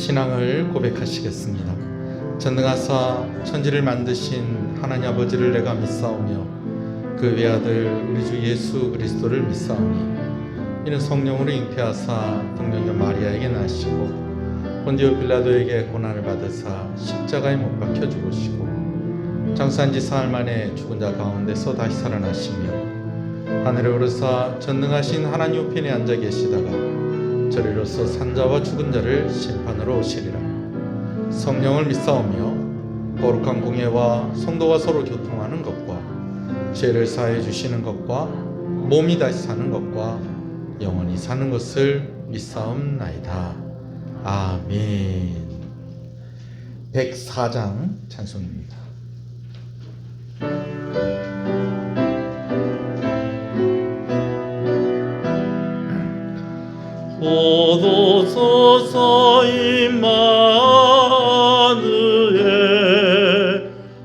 신앙을 고백하시겠습니다. 전능하사 천지를 만드신 하나님 아버지를 내가 믿사오며 그 외아들 우리 주 예수 그리스도를 믿사오니 이는 성령으로 잉태하사 동정녀 마리아에게 나시고 본디오 빌라도에게 고난을 받으사 십자가에 못 박혀 죽으시고 장사한 지 사흘 만에 죽은 자 가운데서 다시 살아나시며 하늘에 오르사 전능하신 하나님 우편에 앉아 계시다가 저리로서 산자와 죽은 자를 심판으로 오시리라. 성령을 믿사오며 거룩한 공예와 성도와 서로 교통하는 것과 죄를 사해 주시는 것과 몸이 다시 사는 것과 영원히 사는 것을 믿사옵나이다. 아멘. 104장 찬송입니다. 오도소서 임마누엘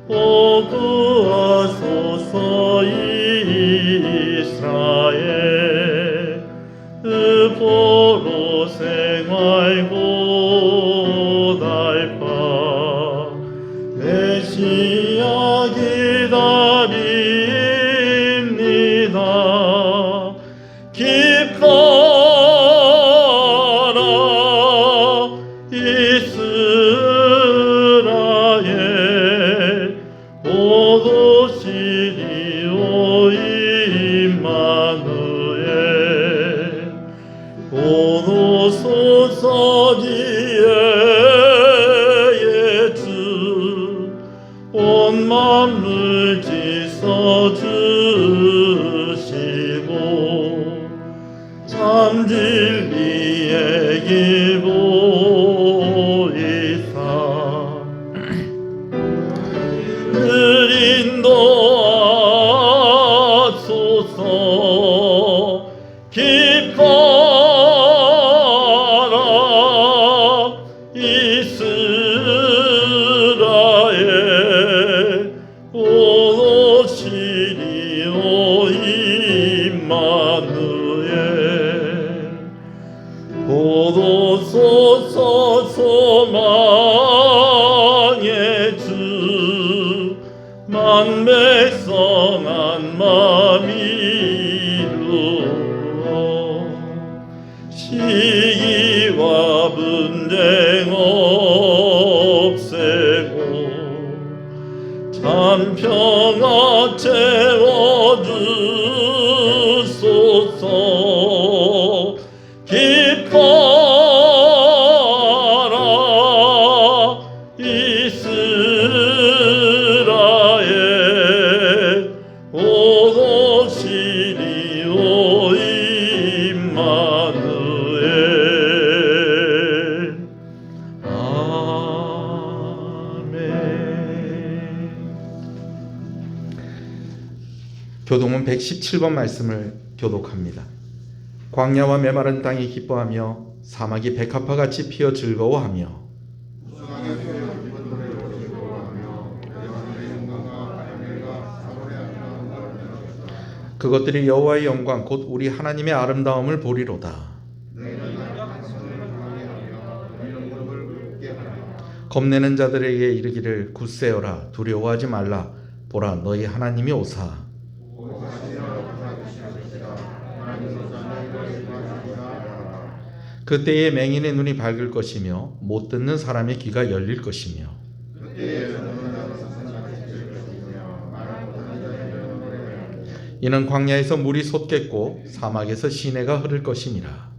오 구하소서 이스라엘 보로 생활고 달파 메시아 기다립니다. 기뻐 이스라엘 오도시리오 임마누엘 오도소서 지혜의 주 온 만물 지서 주시고 참 진리의 길 보이사 늘 인도하소서. 기뻐라 이스라엘 오도시리오 임마누엘 오도소서 소망의 주 만백성 한 마음 이루어 시기와 분쟁 없애고 참 평화 채워주소서. 기뻐라 이스라엘 오도시리오 임마누엘 아멘. 교동은 117번 말씀을 교독합니다. 광야와 메마른 땅이 기뻐하며 사막이 백합화같이 피어 즐거워하며 그것들이 여호와의 영광 곧 우리 하나님의 아름다움을 보리로다. 겁내는 자들에게 이르기를 굳세어라 두려워하지 말라 보라 너희 하나님이 오사. 그때에 맹인의 눈이 밝을 것이며 못 듣는 사람의 귀가 열릴 것이며 이는 광야에서 물이 솟겠고 사막에서 시내가 흐를 것이니라.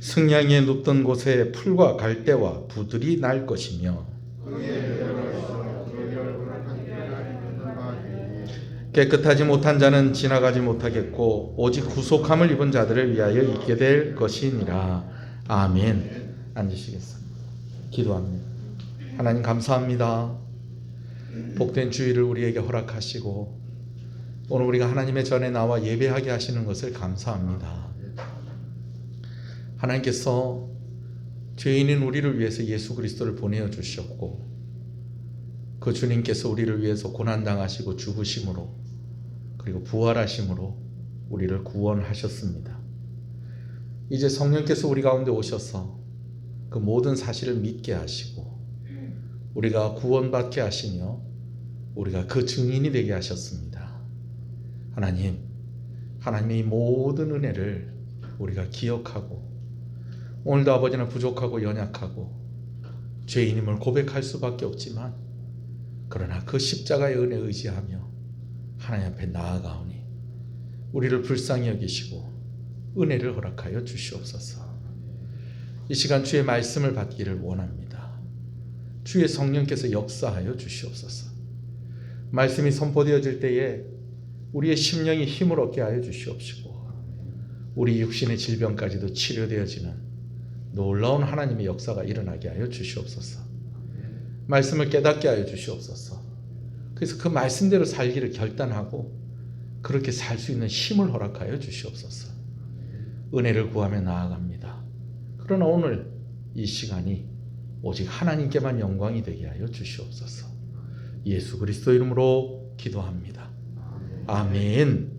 승냥이에 눕던 곳에 풀과 갈대와 부들이 날 것이며 깨끗하지 못한 자는 지나가지 못하겠고 오직 구속함을 입은 자들을 위하여 있게 될 것이니라. 아멘. 앉으시겠습니다. 기도합니다. 하나님 감사합니다. 복된 주일을 우리에게 허락하시고 오늘 우리가 하나님의 전에 나와 예배하게 하시는 것을 감사합니다. 하나님께서 죄인인 우리를 위해서 예수 그리스도를 보내어 주셨고 그 주님께서 우리를 위해서 고난당하시고 죽으심으로 그리고 부활하심으로 우리를 구원하셨습니다. 이제 성령께서 우리 가운데 오셔서 그 모든 사실을 믿게 하시고 우리가 구원받게 하시며 우리가 그 증인이 되게 하셨습니다. 하나님, 하나님의 이 모든 은혜를 우리가 기억하고 오늘도 아버지는 부족하고 연약하고 죄인임을 고백할 수밖에 없지만 그러나 그 십자가의 은혜에 의지하며 하나님 앞에 나아가오니 우리를 불쌍히 여기시고 은혜를 허락하여 주시옵소서. 이 시간 주의 말씀을 받기를 원합니다. 주의 성령께서 역사하여 주시옵소서. 말씀이 선포되어질 때에 우리의 심령이 힘을 얻게 하여 주시옵시고 우리 육신의 질병까지도 치료되어지는 놀라운 하나님의 역사가 일어나게 하여 주시옵소서. 말씀을 깨닫게 하여 주시옵소서. 그래서 그 말씀대로 살기를 결단하고 그렇게 살 수 있는 힘을 허락하여 주시옵소서. 은혜를 구하며 나아갑니다. 그러나 오늘 이 시간이 오직 하나님께만 영광이 되게 하여 주시옵소서. 예수 그리스도 이름으로 기도합니다. 아멘.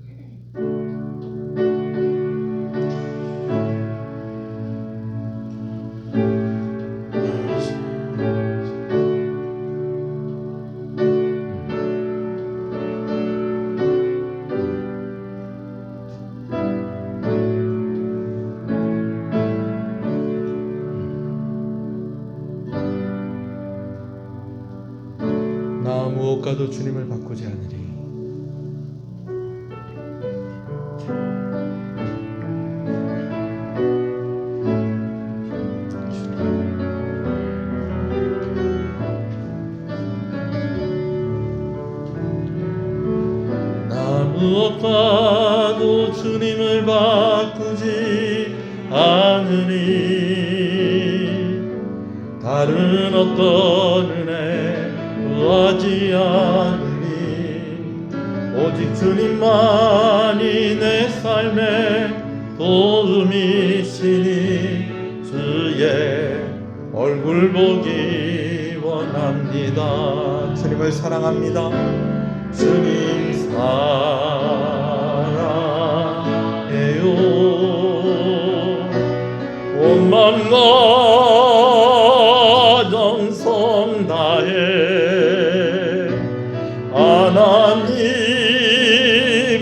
나 무엇과도 주님을 바꾸지 않으리. 나 무엇과도 주님을 바꾸지 않으리. 다른 어떤 은혜 구하지 않으니 오직 주님만이 내 삶의 도움이시니 주의 얼굴 보기 원합니다. 주님을 사랑합니다. 주님 사랑해요. 온맘과 정성 다해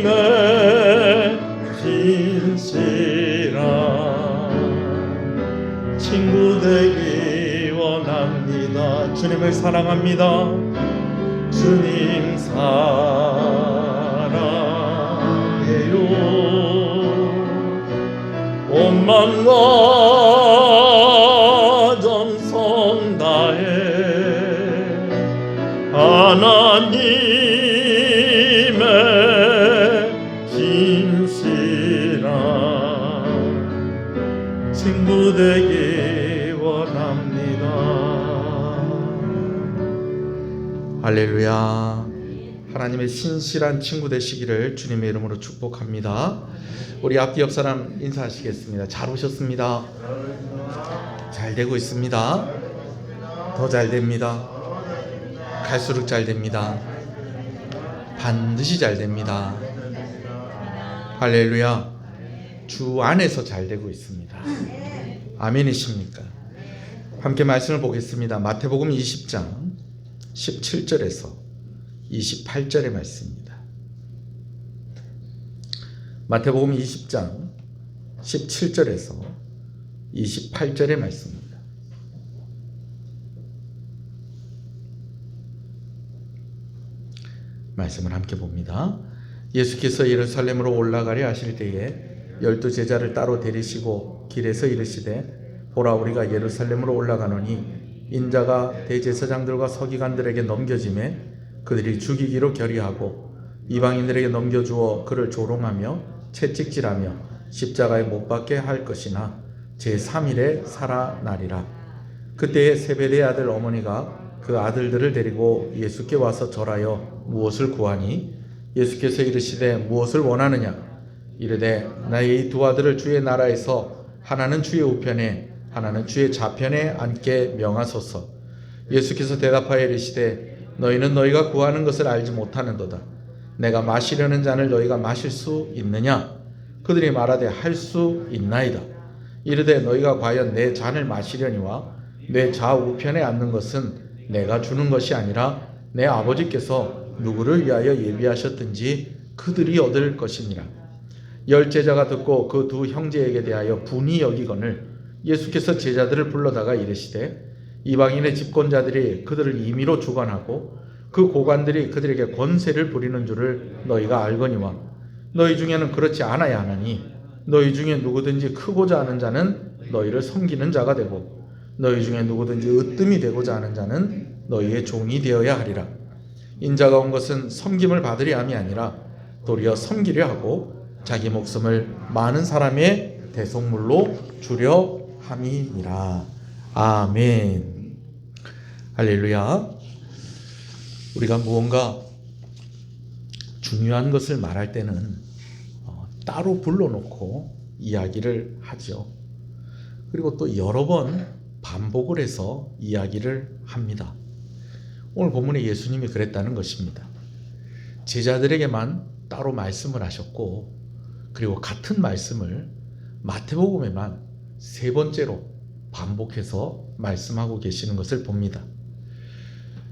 하나님의 진실한 친구 되기 원합니다. 주님을 사랑합니다. 주님 사랑해요. 온 맘과 정성 다해 하나님의 진실한 친구 되기 원합니다. 할렐루야. 하나님의 신실한 친구 되시기를 주님의 이름으로 축복합니다. 우리 앞뒤 옆 사람 인사하시겠습니다. 잘 오셨습니다. 잘 되고 있습니다. 더 잘 됩니다. 갈수록 잘 됩니다. 반드시 잘 됩니다. 할렐루야. 주 안에서 잘 되고 있습니다. 아멘이십니까? 함께 말씀을 보겠습니다. 마태복음 20장 17절에서 28절의 말씀입니다. 마태복음 20장 17절에서 28절의 말씀입니다. 말씀을 함께 봅니다. 예수께서 예루살렘으로 올라가려 하실 때에 12 제자를 따로 데리시고 길에서 이르시되 보라 우리가 예루살렘으로 올라가노니 인자가 대제사장들과 서기관들에게 넘겨짐에 그들이 죽이기로 결의하고 이방인들에게 넘겨주어 그를 조롱하며 채찍질하며 십자가에 못 박게 할 것이나 제3일에 살아나리라. 그때에 세베대의 아들 어머니가 그 아들들을 데리고 예수께 와서 절하여 무엇을 구하니 예수께서 이르시되 무엇을 원하느냐 이르되 나의 이 두 아들을 주의 나라에서 하나는 주의 우편에 하나는 주의 좌편에 앉게 명하소서. 예수께서 대답하여 이르시되 너희는 너희가 구하는 것을 알지 못하는도다. 내가 마시려는 잔을 너희가 마실 수 있느냐? 그들이 말하되 할 수 있나이다. 이르되 너희가 과연 내 잔을 마시려니와 내 좌우편에 앉는 것은 내가 주는 것이 아니라 내 아버지께서 누구를 위하여 예비하셨든지 그들이 얻을 것이니라. 열 제자가 듣고 그 두 형제에게 대하여 분이 여기거늘 예수께서 제자들을 불러다가 이르시되 이방인의 집권자들이 그들을 임의로 주관하고 그 고관들이 그들에게 권세를 부리는 줄을 너희가 알거니와 너희 중에는 그렇지 않아야 하나니 너희 중에 누구든지 크고자 하는 자는 너희를 섬기는 자가 되고 너희 중에 누구든지 으뜸이 되고자 하는 자는 너희의 종이 되어야 하리라. 인자가 온 것은 섬김을 받으려 함이 아니라 도리어 섬기려 하고 자기 목숨을 많은 사람의 대속물로 주려 함이니라. 아멘. 할렐루야. 우리가 무언가 중요한 것을 말할 때는 따로 불러놓고 이야기를 하죠. 그리고 또 여러 번 반복을 해서 이야기를 합니다. 오늘 본문에 예수님이 그랬다는 것입니다. 제자들에게만 따로 말씀을 하셨고 그리고 같은 말씀을 마태복음에만 세 번째로 반복해서 말씀하고 계시는 것을 봅니다.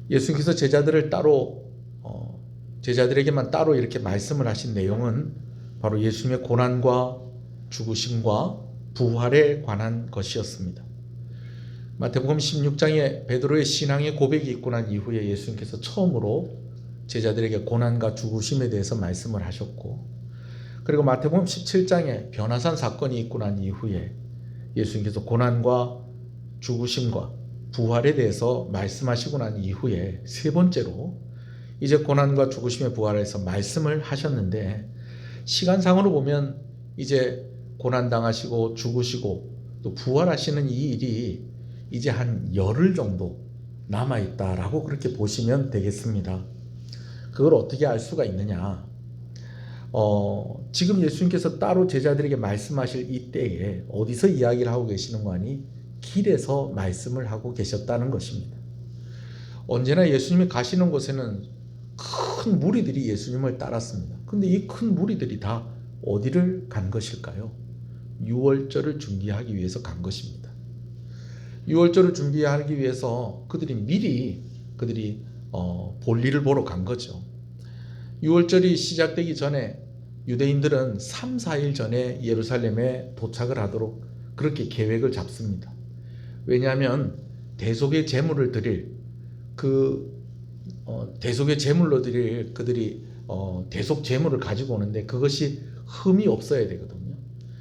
예수님께서 제자들에게만 따로 이렇게 말씀을 하신 내용은 바로 예수님의 고난과 죽으심과 부활에 관한 것이었습니다. 마태복음 16장에 베드로의 신앙의 고백이 있고 난 이후에 예수님께서 처음으로 제자들에게 고난과 죽으심에 대해서 말씀을 하셨고, 그리고 마태복음 17장에 변화산 사건이 있고 난 이후에 예수님께서 고난과 죽으심과 부활에 대해서 말씀하시고 난 이후에 세 번째로 이제 고난과 죽으심의 부활에서 말씀을 하셨는데, 시간상으로 보면 이제 고난당하시고 죽으시고 또 부활하시는 이 일이 이제 한 열흘 정도 남아있다라고 그렇게 보시면 되겠습니다. 그걸 어떻게 알 수가 있느냐? 지금 예수님께서 따로 제자들에게 말씀하실 이때에 어디서 이야기를 하고 계시는 거 아니? 길에서 말씀을 하고 계셨다는 것입니다. 언제나 예수님이 가시는 곳에는 큰 무리들이 예수님을 따랐습니다. 근데 이 큰 무리들이 다 어디를 간 것일까요? 유월절을 준비하기 위해서 간 것입니다. 유월절을 준비하기 위해서 그들이 볼일을 보러 간 거죠. 유월절이 시작되기 전에 유대인들은 3, 4일 전에 예루살렘에 도착을 하도록 그렇게 계획을 잡습니다. 왜냐하면 대속의 제물을 드릴 대속의 제물로 드릴 그들이 대속 제물을 가지고 오는데 그것이 흠이 없어야 되거든요.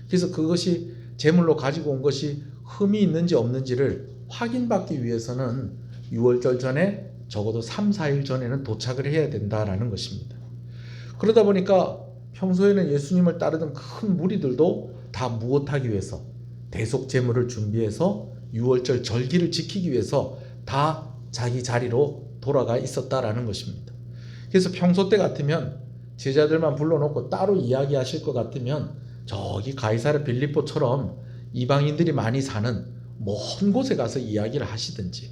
그래서 그것이 제물로 가지고 온 것이 흠이 있는지 없는지를 확인받기 위해서는 유월절 전에 적어도 3, 4일 전에는 도착을 해야 된다라는 것입니다. 그러다 보니까 평소에는 예수님을 따르던 큰 무리들도 다 무엇하기 위해서 대속 제물을 준비해서 유월절 절기를 지키기 위해서 다 자기 자리로 돌아가 있었다라는 것입니다. 그래서 평소 때 같으면 제자들만 불러놓고 따로 이야기하실 것 같으면 저기 가이사랴 빌립보처럼 이방인들이 많이 사는 먼 곳에 가서 이야기를 하시든지,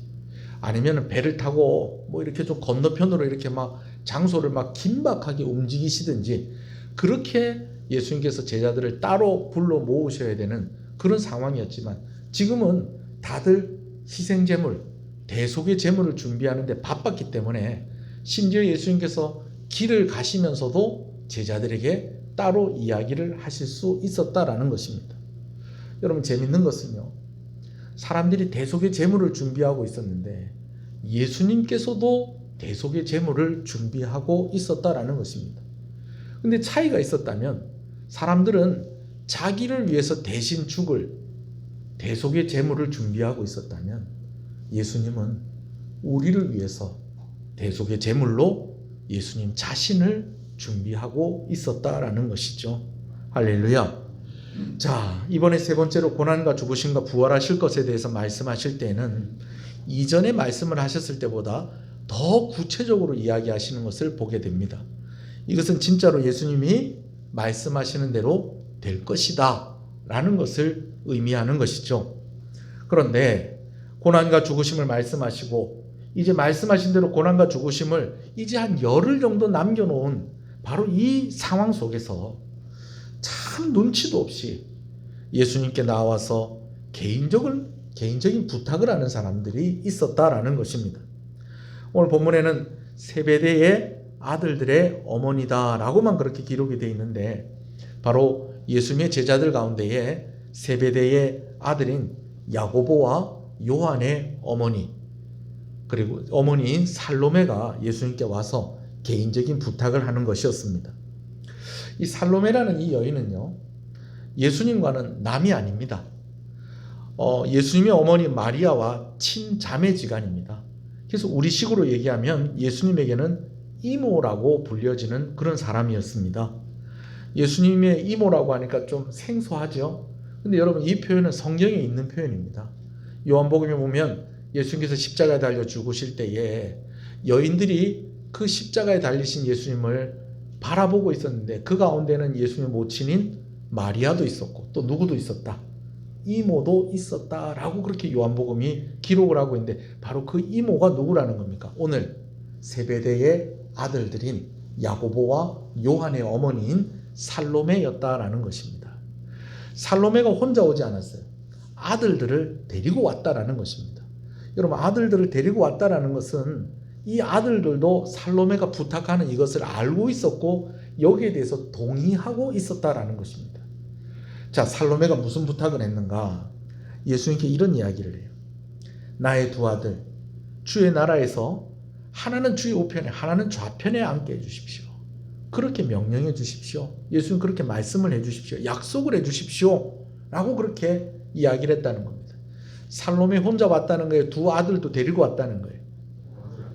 아니면 배를 타고 뭐 이렇게 좀 건너편으로 이렇게 막 장소를 막 긴박하게 움직이시든지, 그렇게 예수님께서 제자들을 따로 불러 모으셔야 되는 그런 상황이었지만, 지금은 다들 희생제물, 대속의 제물을 준비하는데 바빴기 때문에 심지어 예수님께서 길을 가시면서도 제자들에게 따로 이야기를 하실 수 있었다라는 것입니다. 여러분, 재밌는 것은요, 사람들이 대속의 제물을 준비하고 있었는데 예수님께서도 대속의 제물을 준비하고 있었다라는 것입니다. 근데 차이가 있었다면, 사람들은 자기를 위해서 대신 죽을 대속의 제물을 준비하고 있었다면, 예수님은 우리를 위해서 대속의 제물로 예수님 자신을 준비하고 있었다라는 것이죠. 할렐루야. 자, 이번에 세 번째로 고난과 죽으심과 부활하실 것에 대해서 말씀하실 때는 이전에 말씀을 하셨을 때보다 더 구체적으로 이야기하시는 것을 보게 됩니다. 이것은 진짜로 예수님이 말씀하시는 대로 될 것이다 라는 것을 의미하는 것이죠. 그런데 고난과 죽으심을 말씀하시고, 이제 말씀하신 대로 고난과 죽으심을 이제 한 열흘 정도 남겨놓은 바로 이 상황 속에서 참 눈치도 없이 예수님께 나와서 개인적인 부탁을 하는 사람들이 있었다라는 것입니다. 오늘 본문에는 세베대의 아들들의 어머니다라고만 그렇게 기록이 되어 있는데, 바로 예수님의 제자들 가운데에 세베대의 아들인 야고보와 요한의 어머니, 그리고 어머니인 살로메가 예수님께 와서 개인적인 부탁을 하는 것이었습니다. 이 살로메라는 이 여인은요, 예수님과는 남이 아닙니다. 예수님의 어머니 마리아와 친자매지간입니다. 그래서 우리식으로 얘기하면 예수님에게는 이모라고 불려지는 그런 사람이었습니다. 예수님의 이모라고 하니까 좀 생소하죠. 근데 여러분, 이 표현은 성경에 있는 표현입니다. 요한복음에 보면 예수님께서 십자가에 달려 죽으실 때에 여인들이 그 십자가에 달리신 예수님을 바라보고 있었는데, 그 가운데는 예수님의 모친인 마리아도 있었고 또 누구도 있었다, 이모도 있었다라고 그렇게 요한복음이 기록을 하고 있는데, 바로 그 이모가 누구라는 겁니까? 오늘 세베대의 아들들인 야고보와 요한의 어머니인 살로메였다라는 것입니다. 살로메가 혼자 오지 않았어요. 아들들을 데리고 왔다라는 것입니다. 여러분, 아들들을 데리고 왔다라는 것은 이 아들들도 살로메가 부탁하는 이것을 알고 있었고 여기에 대해서 동의하고 있었다라는 것입니다. 자, 살로메가 무슨 부탁을 했는가? 예수님께 이런 이야기를 해요. 나의 두 아들, 주의 나라에서 하나는 주의 우편에 하나는 좌편에 앉게 해주십시오. 그렇게 명령해 주십시오. 예수님 그렇게 말씀을 해 주십시오. 약속을 해 주십시오. 라고 그렇게 이야기를 했다는 겁니다. 살로메 혼자 왔다는 거예요? 두 아들도 데리고 왔다는 거예요?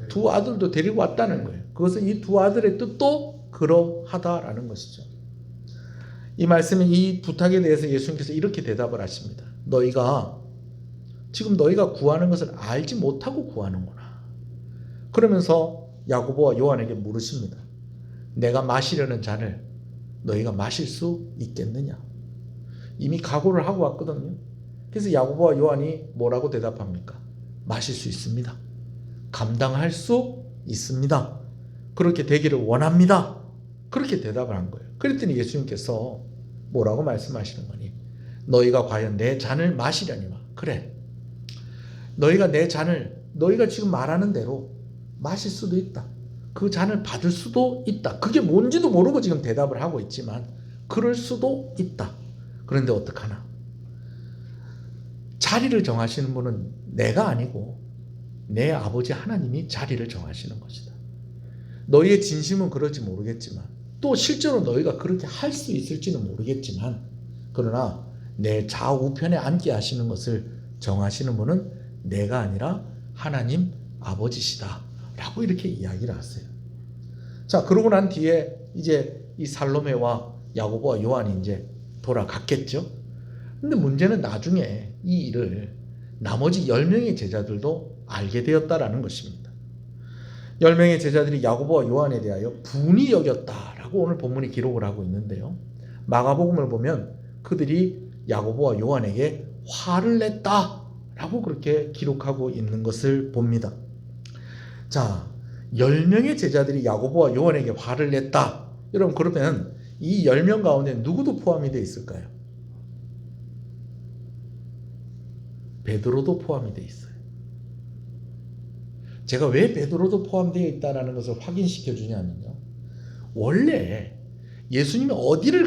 두 아들도 데리고 왔다는 거예요. 그것은 이 두 아들의 뜻도 그러하다라는 것이죠. 이 말씀에, 이 부탁에 대해서 예수님께서 이렇게 대답을 하십니다. 지금 너희가 구하는 것을 알지 못하고 구하는구나. 그러면서 야고보와 요한에게 물으십니다. 내가 마시려는 잔을 너희가 마실 수 있겠느냐? 이미 각오를 하고 왔거든요. 그래서 야고보와 요한이 뭐라고 대답합니까? 마실 수 있습니다. 감당할 수 있습니다. 그렇게 되기를 원합니다. 그렇게 대답을 한 거예요. 그랬더니 예수님께서 뭐라고 말씀하시는 거니? 너희가 과연 내 잔을 마시려니와? 그래, 너희가 내 잔을 너희가 지금 말하는 대로 마실 수도 있다. 그 잔을 받을 수도 있다. 그게 뭔지도 모르고 지금 대답을 하고 있지만 그럴 수도 있다. 그런데 어떡하나? 자리를 정하시는 분은 내가 아니고 내 아버지 하나님이 자리를 정하시는 것이다. 너희의 진심은 그럴지 모르겠지만, 또 실제로 너희가 그렇게 할 수 있을지는 모르겠지만, 그러나 내 좌우편에 앉게 하시는 것을 정하시는 분은 내가 아니라 하나님 아버지시다 라고 이렇게 이야기를 하세요. 자, 그러고 난 뒤에 이제 이 살로메와 야고보와 요한이 이제 돌아갔겠죠. 근데 문제는 나중에 이 일을 나머지 10명의 제자들도 알게 되었다라는 것입니다. 10명의 제자들이 야고보와 요한에 대하여 분이 여겼다라고 오늘 본문이 기록을 하고 있는데요. 마가복음을 보면 그들이 야고보와 요한에게 화를 냈다라고 그렇게 기록하고 있는 것을 봅니다. 자, 10명의 제자들이 야고보와 요한에게 화를 냈다. 여러분, 그러면 이 10명 가운데 누구도 포함이 되어 있을까요? 베드로도 포함이 되어 있어요. 제가 왜 베드로도 포함되어 있다는 것을 확인시켜 주냐면요, 원래 예수님이 어디를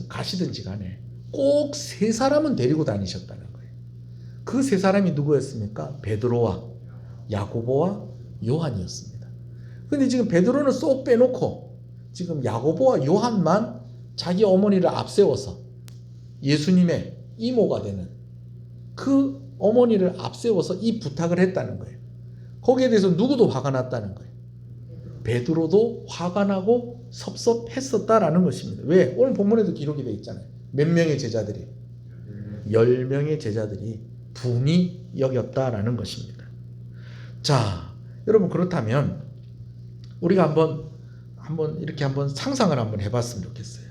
가시든지 간에 꼭 세 사람은 데리고 다니셨다는 거예요. 그 세 사람이 누구였습니까? 베드로와 야고보와 요한이었습니다. 근데 지금 베드로는 쏙 빼놓고 지금 야고보와 요한만 자기 어머니를 앞세워서 예수님의 이모가 되는 그 어머니를 앞세워서 이 부탁을 했다는 거예요. 거기에 대해서 누구도 화가 났다는 거예요. 베드로도 화가 나고 섭섭했었다라는 것입니다. 왜? 오늘 본문에도 기록이 되어 있잖아요. 몇 명의 제자들이? 10명의 제자들이 분이 여겼다라는 것입니다. 자, 여러분, 그렇다면 우리가 한번 이렇게 상상을 한번 해봤으면 좋겠어요.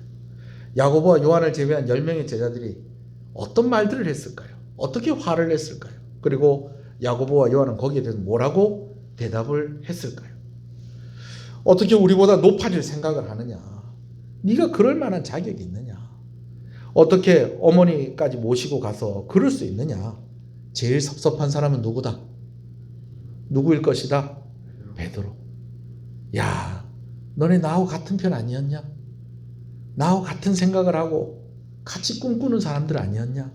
야고보와 요한을 제외한 10명의 제자들이 어떤 말들을 했을까요? 어떻게 화를 냈을까요? 그리고 야고보와 요한은 거기에 대해서 뭐라고 대답을 했을까요? 어떻게 우리보다 높아질 생각을 하느냐? 네가 그럴 만한 자격이 있느냐? 어떻게 어머니까지 모시고 가서 그럴 수 있느냐? 제일 섭섭한 사람은 누구다? 누구일 것이다? 베드로. 야, 너네 나하고 같은 편 아니었냐? 나하고 같은 생각을 하고 같이 꿈꾸는 사람들 아니었냐?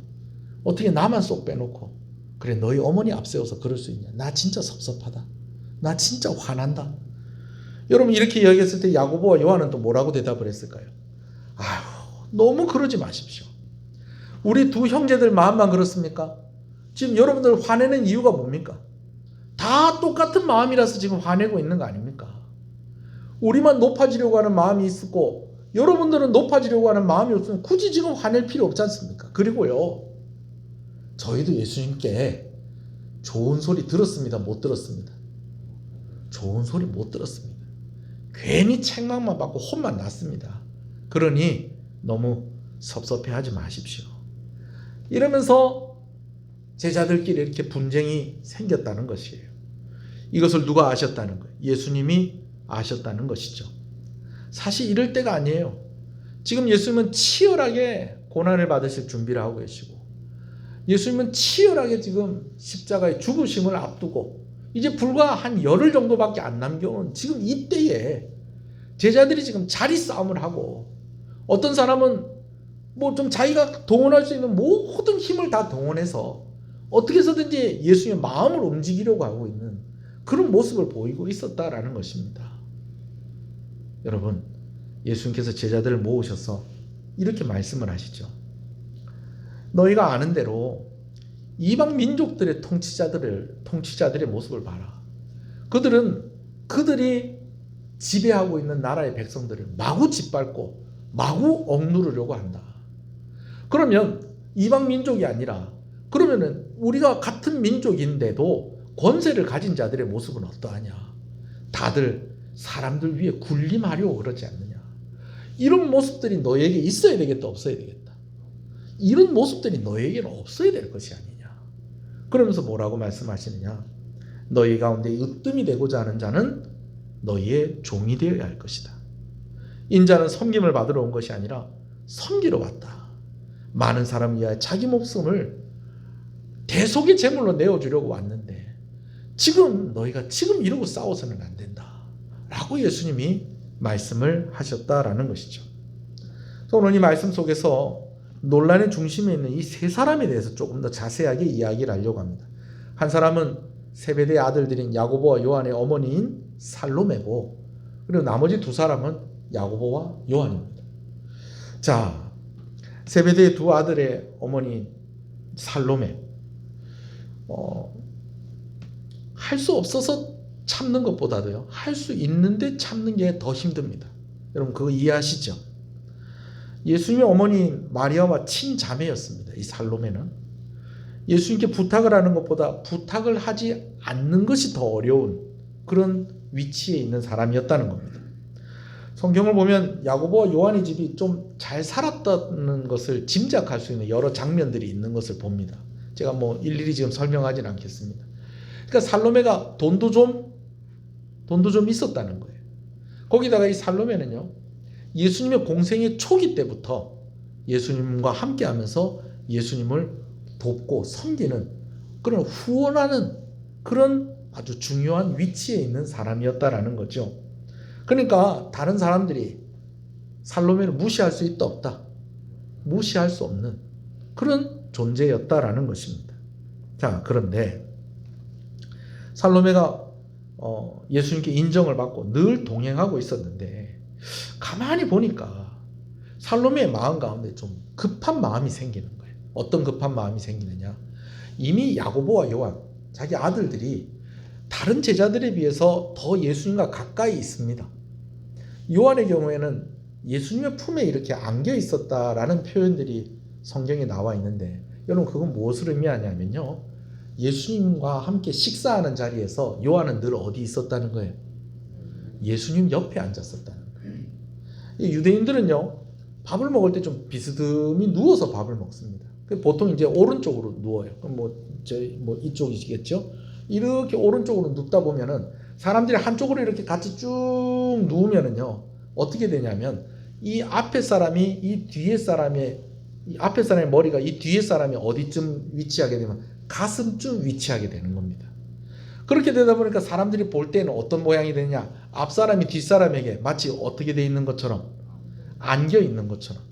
어떻게 나만 쏙 빼놓고 그래 너희 어머니 앞세워서 그럴 수 있냐? 나 진짜 섭섭하다. 나 진짜 화난다. 여러분 이렇게 이야기했을 때 야고보와 요한은 또 뭐라고 대답을 했을까요? 아휴, 너무 그러지 마십시오. 우리 두 형제들 마음만 그렇습니까? 지금 여러분들 화내는 이유가 뭡니까? 다 똑같은 마음이라서 지금 화내고 있는 거 아닙니까? 우리만 높아지려고 하는 마음이 있고 여러분들은 높아지려고 하는 마음이 없으면 굳이 지금 화낼 필요 없지 않습니까? 그리고요, 저희도 예수님께 좋은 소리 들었습니다? 못 들었습니다? 좋은 소리 못 들었습니다. 괜히 책망만 받고 혼만 났습니다. 그러니 너무 섭섭해하지 마십시오. 이러면서 제자들끼리 이렇게 분쟁이 생겼다는 것이에요. 이것을 누가 아셨다는 거예요? 예수님이 아셨다는 것이죠. 사실 이럴 때가 아니에요. 지금 예수님은 치열하게 고난을 받으실 준비를 하고 계시고 예수님은 치열하게 지금 십자가의 죽으심을 앞두고 이제 불과 한 열흘 정도밖에 안 남겨온 지금 이때에 제자들이 지금 자리 싸움을 하고 어떤 사람은 뭐 좀 자기가 동원할 수 있는 모든 힘을 다 동원해서 어떻게 해서든지 예수님의 마음을 움직이려고 하고 있는 그런 모습을 보이고 있었다라는 것입니다. 여러분, 예수님께서 제자들을 모으셔서 이렇게 말씀을 하시죠. 너희가 아는 대로 이방 민족들의 통치자들의 모습을 봐라. 그들이 지배하고 있는 나라의 백성들을 마구 짓밟고 마구 억누르려고 한다. 그러면 이방 민족이 아니라 그러면은 우리가 같은 민족인데도 권세를 가진 자들의 모습은 어떠하냐? 다들 사람들 위에 군림하려고 그러지 않느냐? 이런 모습들이 너에게 있어야 되겠다, 없어야 되겠다. 이런 모습들이 너에게는 없어야 될 것이 아니냐? 그러면서 뭐라고 말씀하시느냐? 너희 가운데 으뜸이 되고자 하는 자는 너희의 종이 되어야 할 것이다. 인자는 섬김을 받으러 온 것이 아니라 섬기러 왔다. 많은 사람 위하여 자기 목숨을 대속의 제물로 내어주려고 왔는데 지금 너희가 지금 이러고 싸워서는 안 된다 라고 예수님이 말씀을 하셨다라는 것이죠. 오늘 이 말씀 속에서 논란의 중심에 있는 이 세 사람에 대해서 조금 더 자세하게 이야기를 하려고 합니다. 한 사람은 세베대의 아들들인 야고보와 요한의 어머니인 살로메고, 그리고 나머지 두 사람은 야고보와 요한입니다. 자, 세베대의 두 아들의 어머니 살로메, 할 수 없어서 참는 것보다도요, 할 수 있는데 참는 게 더 힘듭니다. 여러분 그거 이해하시죠? 예수님의 어머니 마리아와 친자매였습니다. 이 살로메는 예수님께 부탁을 하는 것보다 부탁을 하지 않는 것이 더 어려운 그런 위치에 있는 사람이었다는 겁니다. 성경을 보면 야고보와 요한의 집이 좀 잘 살았다는 것을 짐작할 수 있는 여러 장면들이 있는 것을 봅니다. 제가 뭐 일일이 지금 설명하지는 않겠습니다. 그러니까 살로메가 돈도 좀 있었다는 거예요. 거기다가 이 살로메는요, 예수님의 공생의 초기 때부터 예수님과 함께하면서 예수님을 돕고 섬기는 그런 후원하는 그런 아주 중요한 위치에 있는 사람이었다라는 거죠. 그러니까 다른 사람들이 살로메를 무시할 수 있다 없다, 무시할 수 없는 그런 존재였다라는 것입니다. 자, 그런데 살로메가 예수님께 인정을 받고 늘 동행하고 있었는데 가만히 보니까 살로메의 마음 가운데 좀 급한 마음이 생기는 거예요. 어떤 급한 마음이 생기느냐? 이미 야고보와 요한, 자기 아들들이 다른 제자들에 비해서 더 예수님과 가까이 있습니다. 요한의 경우에는 예수님의 품에 이렇게 안겨 있었다라는 표현들이 성경에 나와 있는데, 여러분 그건 무엇을 의미하냐면요, 예수님과 함께 식사하는 자리에서 요한은 늘 어디 있었다는 거예요? 예수님 옆에 앉았었다는 거예요. 유대인들은요, 밥을 먹을 때 좀 비스듬히 누워서 밥을 먹습니다. 보통 이제 오른쪽으로 누워요. 그럼 뭐 이쪽이시겠죠? 이렇게 오른쪽으로 눕다 보면은 사람들이 한쪽으로 이렇게 같이 쭉 누우면은요, 어떻게 되냐면 이 앞에 사람이 이 뒤에 사람의 이 앞에 사람의 머리가 이 뒤에 사람이 어디쯤 위치하게 되면 가슴쯤 위치하게 되는 겁니다. 그렇게 되다 보니까 사람들이 볼 때는 어떤 모양이 되냐? 앞 사람이 뒷 사람에게 마치 어떻게 돼 있는 것처럼 안겨 있는 것처럼.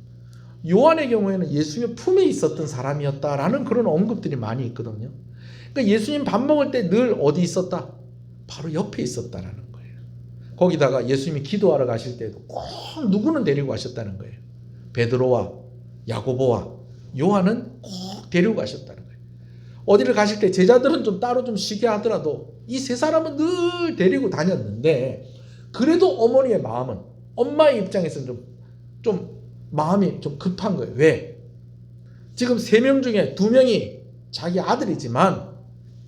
요한의 경우에는 예수님의 품에 있었던 사람이었다라는 그런 언급들이 많이 있거든요. 그러니까 예수님 밥 먹을 때 늘 어디 있었다? 바로 옆에 있었다라는 거예요. 거기다가 예수님이 기도하러 가실 때도 꼭 누구는 데리고 가셨다는 거예요. 베드로와 야고보와 요한은 꼭 데리고 가셨다는 거예요. 어디를 가실 때 제자들은 좀 따로 좀 쉬게 하더라도 이 세 사람은 늘 데리고 다녔는데, 그래도 어머니의 마음은, 엄마의 입장에서는 좀 마음이 좀 급한 거예요. 왜? 지금 3명 중에 2명이 자기 아들이지만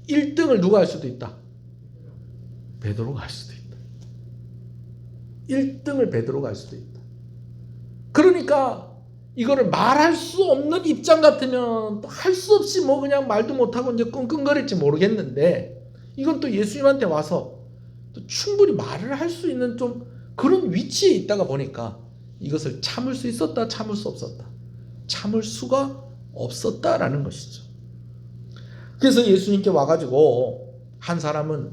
1등을 누가 할 수도 있다? 베드로가 할 수도 있다. 1등을 베드로가 할 수도 있다. 그러니까 이거를 말할 수 없는 입장 같으면 할 수 없이 뭐 그냥 말도 못하고 이제 끙끙거릴지 모르겠는데, 이건 또 예수님한테 와서 또 충분히 말을 할 수 있는 좀 그런 위치에 있다가 보니까 이것을 참을 수 있었다, 참을 수 없었다. 참을 수가 없었다라는 것이죠. 그래서 예수님께 와가지고 한 사람은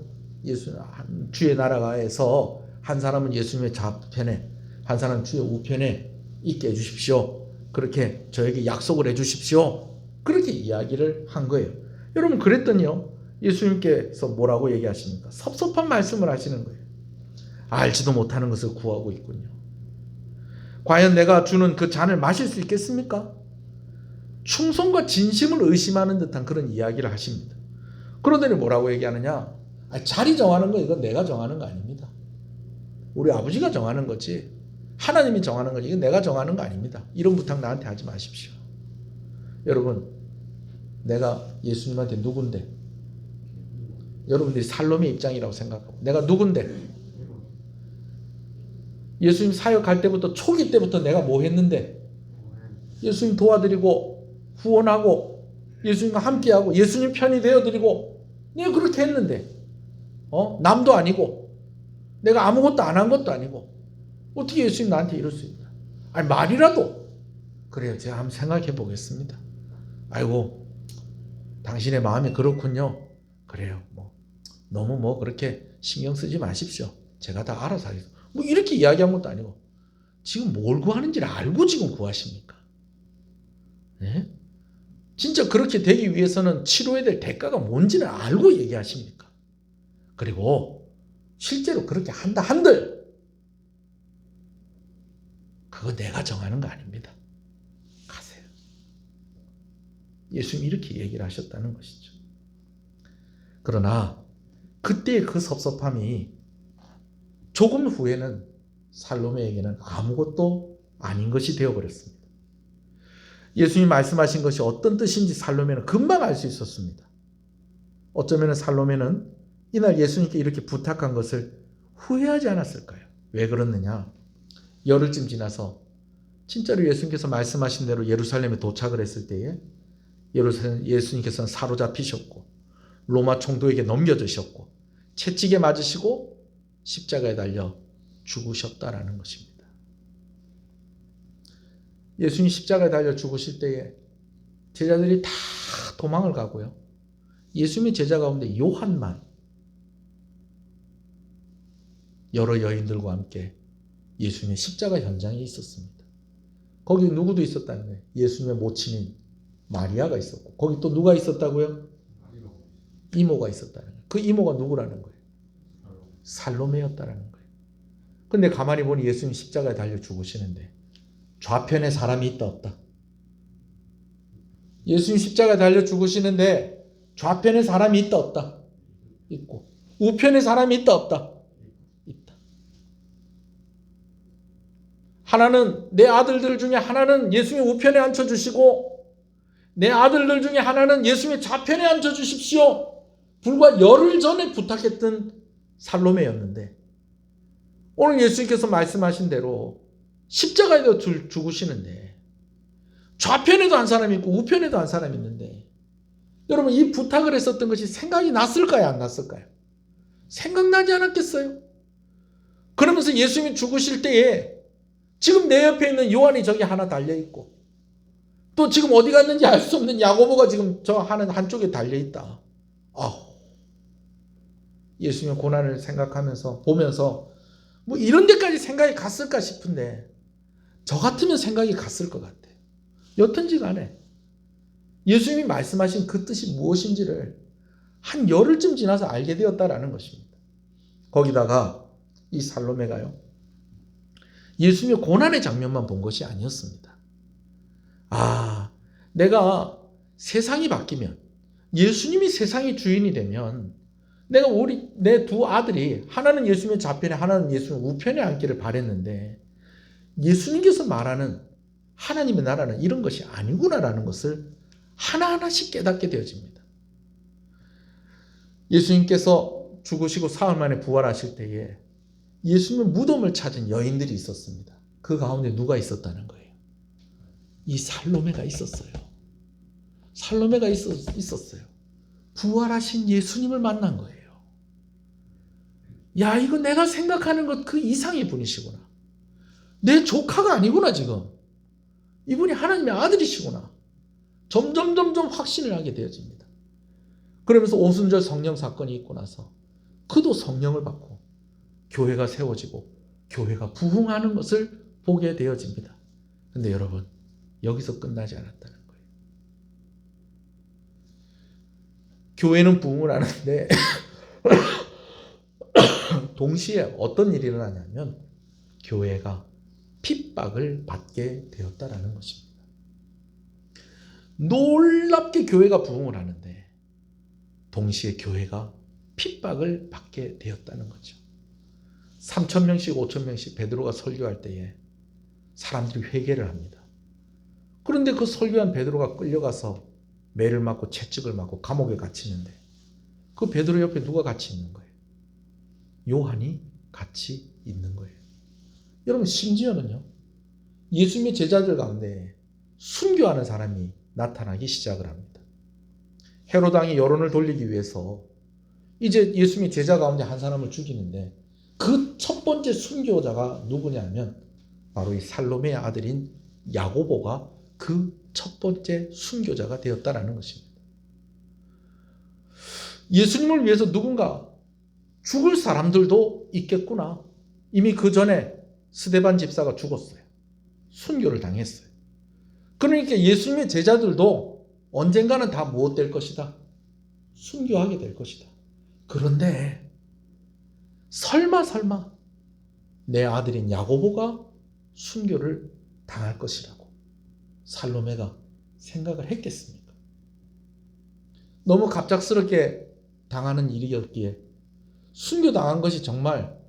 주의 나라가에서 한 사람은 예수님의 좌편에, 한 사람은 주의 우편에 있게 해주십시오. 그렇게 저에게 약속을 해주십시오. 그렇게 이야기를 한 거예요. 여러분, 그랬더니요, 예수님께서 뭐라고 얘기하십니까? 섭섭한 말씀을 하시는 거예요. 알지도 못하는 것을 구하고 있군요. 과연 내가 주는 그 잔을 마실 수 있겠습니까? 충성과 진심을 의심하는 듯한 그런 이야기를 하십니다. 그러더니 뭐라고 얘기하느냐? 자리 정하는 거 이건 내가 정하는 거 아닙니다. 우리 아버지가 정하는 거지, 하나님이 정하는 거지, 이건 내가 정하는 거 아닙니다. 이런 부탁 나한테 하지 마십시오. 여러분, 내가 예수님한테 누군데? 여러분들이 살로메 입장이라고 생각하고, 내가 누군데? 예수님 사역할 때부터, 초기 때부터 내가 뭐 했는데? 예수님 도와드리고 후원하고 예수님과 함께하고 예수님 편이 되어드리고 내가 그렇게 했는데, 남도 아니고 내가 아무것도 안 한 것도 아니고 어떻게 예수님 나한테 이럴 수 있나? 아니, 말이라도 그래요. 제가 한번 생각해 보겠습니다. 아이고, 당신의 마음이 그렇군요. 그래요. 너무 그렇게 신경 쓰지 마십시오. 제가 다 알아서 하겠습니다. 이렇게 이야기한 것도 아니고, 지금 뭘 구하는지를 알고 지금 구하십니까? 네? 진짜 그렇게 되기 위해서는 치료해야 될 대가가 뭔지는 알고 얘기하십니까? 그리고 실제로 그렇게 한다 한들 그거 내가 정하는 거 아닙니다. 가세요. 예수님이 이렇게 얘기를 하셨다는 것이죠. 그러나 그때의 그 섭섭함이 조금 후에는 살로메에게는 아무것도 아닌 것이 되어버렸습니다. 예수님이 말씀하신 것이 어떤 뜻인지 살로메는 금방 알 수 있었습니다. 어쩌면 살로메는 이날 예수님께 이렇게 부탁한 것을 후회하지 않았을까요? 왜 그렇느냐? 열흘쯤 지나서 진짜로 예수님께서 말씀하신 대로 예루살렘에 도착을 했을 때에 예수님께서는 사로잡히셨고 로마 총독에게 넘겨주셨고 채찍에 맞으시고 십자가에 달려 죽으셨다라는 것입니다. 예수님 십자가에 달려 죽으실 때에 제자들이 다 도망을 가고요. 예수님의 제자 가운데 요한만 여러 여인들과 함께 예수님의 십자가 현장에 있었습니다. 거기 누구도 있었다는 거예요. 예수님의 모친인 마리아가 있었고, 거기 또 누가 있었다고요? 이모가 있었다는 거예요. 그 이모가 누구라는 거예요? 살로메였다라는 거예요. 근데 가만히 보니 예수님 십자가에 달려 죽으시는데 좌편에 사람이 있다 없다? 예수님 십자가에 달려 죽으시는데 좌편에 사람이 있다 없다? 있고, 우편에 사람이 있다 없다? 있다. 하나는, 내 아들들 중에 하나는 예수님 우편에 앉혀주시고 내 아들들 중에 하나는 예수님의 좌편에 앉혀주십시오. 불과 열흘 전에 부탁했던 살로메였는데 오늘 예수님께서 말씀하신 대로 십자가에도 죽으시는데 좌편에도 한 사람이 있고 우편에도 한 사람이 있는데, 여러분, 이 부탁을 했었던 것이 생각이 났을까요? 안 났을까요? 생각나지 않았겠어요? 그러면서 예수님이 죽으실 때에 지금 내 옆에 있는 요한이 저기 하나 달려있고, 또 지금 어디 갔는지 알 수 없는 야고보가 지금 저 하는 한쪽에 달려있다. 예수님의 고난을 생각하면서 보면서 뭐 이런 데까지 생각이 갔을까 싶은데, 저 같으면 생각이 갔을 것 같아요. 여튼지 간에 예수님이 말씀하신 그 뜻이 무엇인지를 한 열흘쯤 지나서 알게 되었다라는 것입니다. 거기다가 이 살로메가요, 예수님의 고난의 장면만 본 것이 아니었습니다. 내가 세상이 바뀌면, 예수님이 세상의 주인이 되면 내가 내 두 아들이 하나는 예수님의 좌편에 하나는 예수님의 우편에 앉기를 바랬는데, 예수님께서 말하는 하나님의 나라는 이런 것이 아니구나라는 것을 하나하나씩 깨닫게 되어집니다. 예수님께서 죽으시고 사흘 만에 부활하실 때에 예수님의 무덤을 찾은 여인들이 있었습니다. 그 가운데 누가 있었다는 거예요? 이 살로메가 있었어요. 살로메가 있었어요. 부활하신 예수님을 만난 거예요. 야, 이거 내가 생각하는 것 그 이상의 분이시구나. 내 조카가 아니구나, 지금. 이분이 하나님의 아들이시구나. 점점 확신을 하게 되어집니다. 그러면서 오순절 성령 사건이 있고 나서 그도 성령을 받고 교회가 세워지고 교회가 부흥하는 것을 보게 되어집니다. 근데 여러분, 여기서 끝나지 않았다는 거예요. 교회는 부흥을 하는데 동시에 어떤 일이 일어나냐면 교회가 핍박을 받게 되었다라는 것입니다. 놀랍게 교회가 부흥을 하는데 동시에 교회가 핍박을 받게 되었다는 거죠. 3,000명씩 5,000명씩 베드로가 설교할 때에 사람들이 회개를 합니다. 그런데 그 설교한 베드로가 끌려가서 매를 맞고 채찍을 맞고 감옥에 갇히는데 그 베드로 옆에 누가 같이 있는 거예요? 요한이 같이 있는 거예요. 여러분, 심지어는요, 예수님의 제자들 가운데 순교하는 사람이 나타나기 시작을 합니다. 헤롯 왕이 여론을 돌리기 위해서 이제 예수님의 제자 가운데 한 사람을 죽이는데 그 첫 번째 순교자가 누구냐면 바로 이 살로메의 아들인 야고보가 그 첫 번째 순교자가 되었다라는 것입니다. 예수님을 위해서 누군가 죽을 사람들도 있겠구나. 이미 그 전에 스데반 집사가 죽었어요. 순교를 당했어요. 그러니까 예수님의 제자들도 언젠가는 다 무엇 될 것이다? 순교하게 될 것이다. 그런데 설마 내 아들인 야고보가 순교를 당할 것이라고 살로메가 생각을 했겠습니까? 너무 갑작스럽게 당하는 일이었기에 순교당한 것이 정말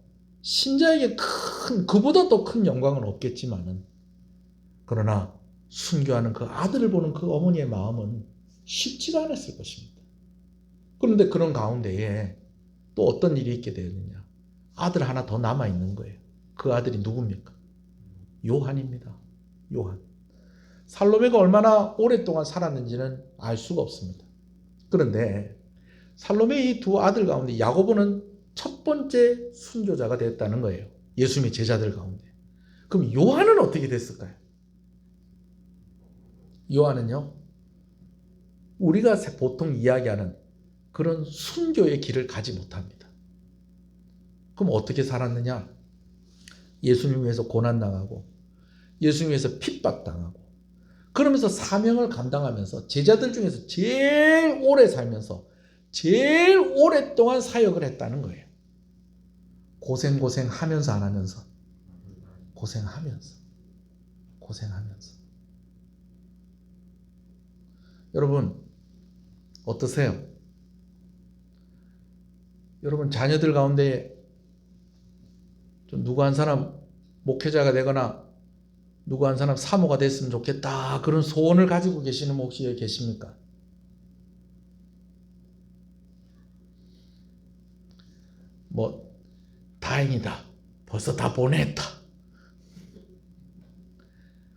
신자에게 그보다 더 큰 영광은 없겠지만은, 그러나 순교하는 그 아들을 보는 그 어머니의 마음은 쉽지가 않았을 것입니다. 그런데 그런 가운데에 또 어떤 일이 있게 되었느냐? 아들 하나 더 남아있는 거예요. 그 아들이 누굽니까? 요한입니다. 요한. 살로메가 얼마나 오랫동안 살았는지는 알 수가 없습니다. 그런데 살로메의 이 두 아들 가운데 야고보는 첫 번째 순교자가 됐다는 거예요. 예수님의 제자들 가운데. 그럼 요한은 어떻게 됐을까요? 요한은요, 우리가 보통 이야기하는 그런 순교의 길을 가지 못합니다. 그럼 어떻게 살았느냐? 예수님 위해서 고난당하고 예수님 위해서 핍박당하고 그러면서 사명을 감당하면서 제자들 중에서 제일 오래 살면서 제일 오랫동안 사역을 했다는 거예요. 고생하면서 안 하면서? 고생하면서. 여러분, 어떠세요? 여러분, 자녀들 가운데 좀 누구 한 사람 목회자가 되거나 누구 한 사람 사모가 됐으면 좋겠다, 그런 소원을 가지고 계시는 분 혹시 여기 계십니까? 다행이다, 벌써 다 보냈다.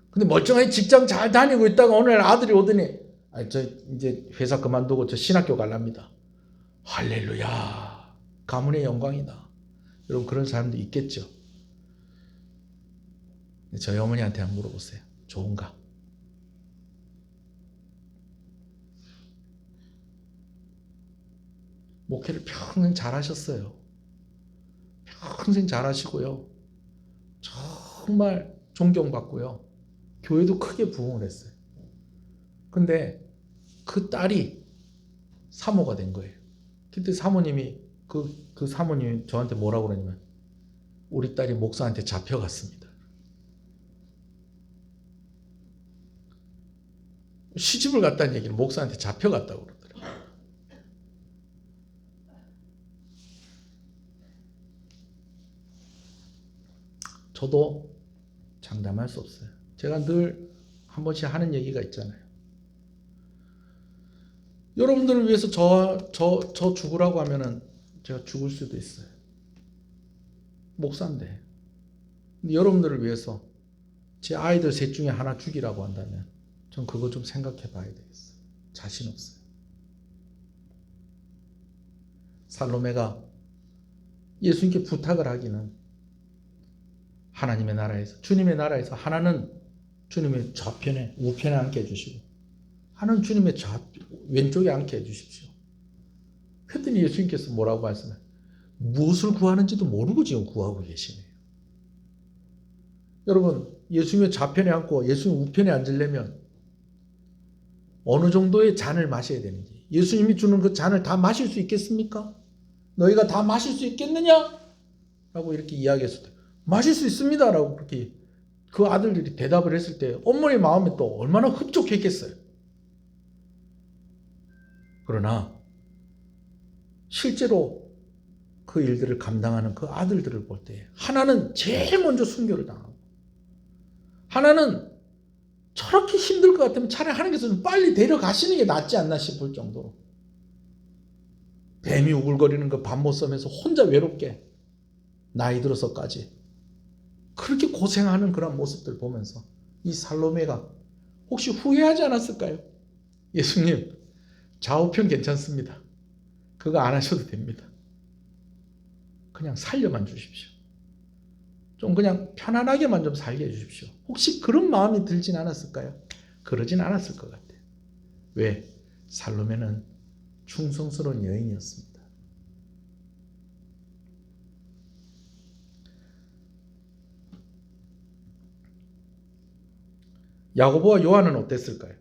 근데 멀쩡하게 직장 잘 다니고 있다가 오늘 아들이 오더니 저 이제 회사 그만두고 저 신학교 갈랍니다. 할렐루야, 가문의 영광이다. 여러분, 그런 사람도 있겠죠. 저희 어머니한테 한번 물어보세요. 좋은가? 목회를 평생 잘하셨어요. 평생 잘하시고요. 정말 존경받고요. 교회도 크게 부흥을 했어요. 근데 그 딸이 사모가 된 거예요. 그때 사모님이 그 사모님이 저한테 뭐라고 그러냐면 우리 딸이 목사한테 잡혀갔습니다. 시집을 갔다는 얘기는 목사한테 잡혀갔다고 그러더라고요. 저도 장담할 수 없어요. 제가 늘 한 번씩 하는 얘기가 있잖아요. 여러분들을 위해서 저 죽으라고 하면은 제가 죽을 수도 있어요. 목사인데. 근데 여러분들을 위해서 제 아이들 셋 중에 하나 죽이라고 한다면 전 그거 좀 생각해 봐야 되겠어요. 자신 없어요. 살로메가 예수님께 부탁을 하기는 하나님의 나라에서, 주님의 나라에서 하나는 주님의 좌편에 우편에 앉게 해주시고 하나는 주님의 왼쪽에 앉게 해주십시오. 그랬더니 예수님께서 뭐라고 말씀해? 무엇을 구하는지도 모르고 지금 구하고 계시네요. 여러분, 예수님의 좌편에 앉고 예수님 우편에 앉으려면 어느 정도의 잔을 마셔야 되는지, 예수님이 주는 그 잔을 다 마실 수 있겠습니까? 너희가 다 마실 수 있겠느냐? 라고 이렇게 이야기했을 때 마실 수 있습니다 라고 그렇게 그 아들들이 대답을 했을 때 어머니 마음이 또 얼마나 흡족했겠어요. 그러나 실제로 그 일들을 감당하는 그 아들들을 볼 때 하나는 제일 먼저 순교를 당하고 하나는 저렇게 힘들 것 같으면 차라리 하나님께서 좀 빨리 데려가시는 게 낫지 않나 싶을 정도로 뱀이 우글거리는 그 밤모섬에서 혼자 외롭게 나이 들어서까지 그렇게 고생하는 그런 모습들 보면서 이 살로메가 혹시 후회하지 않았을까요? 예수님, 좌우편 괜찮습니다. 그거 안 하셔도 됩니다. 그냥 살려만 주십시오. 좀 그냥 편안하게만 좀 살게 해주십시오. 혹시 그런 마음이 들진 않았을까요? 그러진 않았을 것 같아요. 왜? 살로메는 충성스러운 여인이었습니다. 야고보와 요한은 어땠을까요?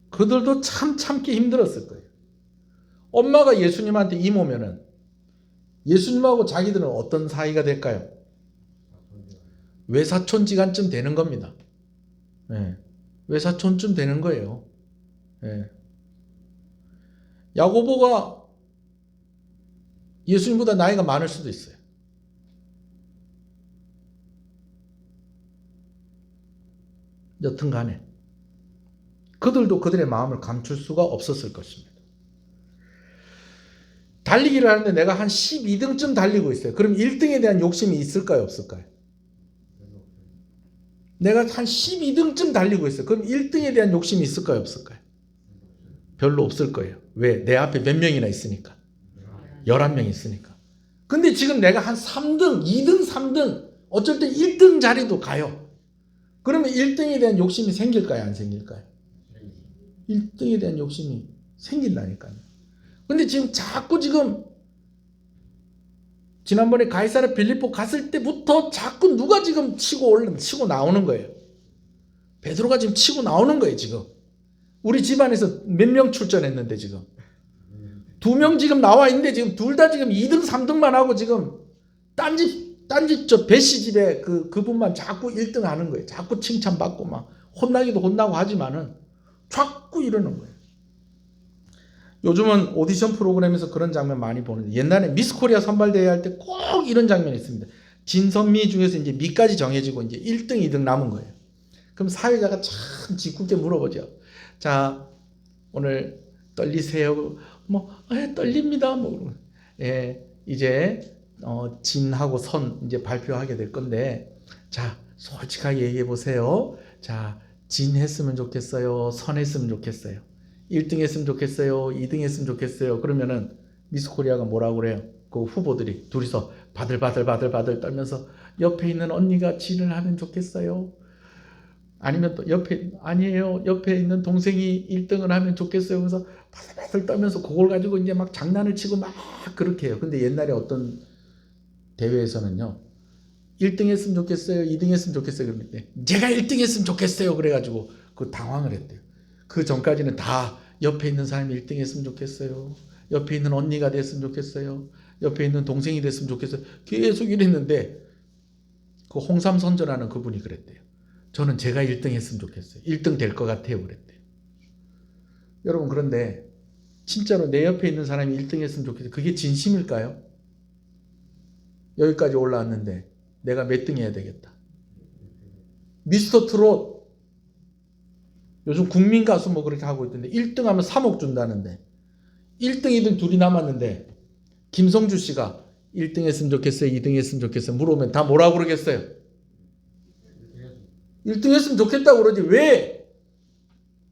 그들도 참 참기 힘들었을 거예요. 엄마가 예수님한테 이모면은 예수님하고 자기들은 어떤 사이가 될까요? 외사촌지간쯤 되는 겁니다. 네. 외사촌쯤 되는 거예요. 네. 야고보가 예수님보다 나이가 많을 수도 있어요. 여튼 간에 그들도 그들의 마음을 감출 수가 없었을 것입니다. 달리기를 하는데 내가 한 12등쯤 달리고 있어요. 그럼 1등에 대한 욕심이 있을까요? 없을까요? 내가 한 12등쯤 달리고 있어요. 그럼 1등에 대한 욕심이 있을까요? 없을까요? 별로 없을 거예요. 왜? 내 앞에 몇 명이나 있으니까. 11명 있으니까. 근데 지금 내가 한 3등, 2등, 3등, 어쩔 때 1등 자리도 가요. 그러면 1등에 대한 욕심이 생길까요? 안 생길까요? 1등에 대한 욕심이 생긴다니까요. 근데 자꾸 지난번에 가이사랴 빌립보 갔을 때부터 자꾸 누가 지금 치고 나오는 거예요. 베드로가 지금 치고 나오는 거예요, 지금. 우리 집안에서 몇 명 출전했는데 지금. 2명 지금 나와 있는데 지금 둘 다 지금 2등, 3등만 하고 지금 딴집 저 배씨 집에 그분만 자꾸 1등 하는 거예요. 자꾸 칭찬받고 막 혼나기도 혼나고 하지만은 자꾸 이러는 거예요. 요즘은 오디션 프로그램에서 그런 장면 많이 보는데 옛날에 미스 코리아 선발대회 할 때 꼭 이런 장면이 있습니다. 진선미 중에서 이제 미까지 정해지고 이제 1등, 2등 남은 거예요. 그럼 사회자가 참 짓궂게 물어보죠. 자, 오늘 떨리세요? 떨립니다. 이제 진하고 선 이제 발표하게 될 건데, 자, 솔직하게 얘기해 보세요. 자, 진 했으면 좋겠어요? 선 했으면 좋겠어요? 1등 했으면 좋겠어요? 2등 했으면 좋겠어요? 그러면은 미스 코리아가 뭐라고 그래요? 그 후보들이 둘이서 바들바들 떨면서 옆에 있는 언니가 진을 하면 좋겠어요. 아니면 또 아니에요. 옆에 있는 동생이 1등을 하면 좋겠어요. 그래서 바들바들 떨면서 그걸 가지고 이제 막 장난을 치고 막 그렇게 해요. 근데 옛날에 어떤 대회에서는요. 1등 했으면 좋겠어요. 2등 했으면 좋겠어요. 그런데 제가 1등 했으면 좋겠어요. 그래가지고 그 당황을 했대요. 그 전까지는 다 옆에 있는 사람이 1등 했으면 좋겠어요. 옆에 있는 언니가 됐으면 좋겠어요. 옆에 있는 동생이 됐으면 좋겠어요. 계속 이랬는데 그 홍삼 선전하는 그분이 그랬대요. 저는 제가 1등 했으면 좋겠어요. 1등 될 것 같아요. 그랬대요. 여러분 그런데 진짜로 내 옆에 있는 사람이 1등 했으면 좋겠어요. 그게 진심일까요? 여기까지 올라왔는데 내가 몇 등 해야 되겠다. 미스터 트롯 요즘 국민 가수 뭐 그렇게 하고 있던데 1등 하면 3억 준다는데 1등 2등 둘이 남았는데 김성주 씨가 1등 했으면 좋겠어요. 2등 했으면 좋겠어요. 물어보면 다 뭐라고 그러겠어요? 1등 했으면 좋겠다고 그러지 왜?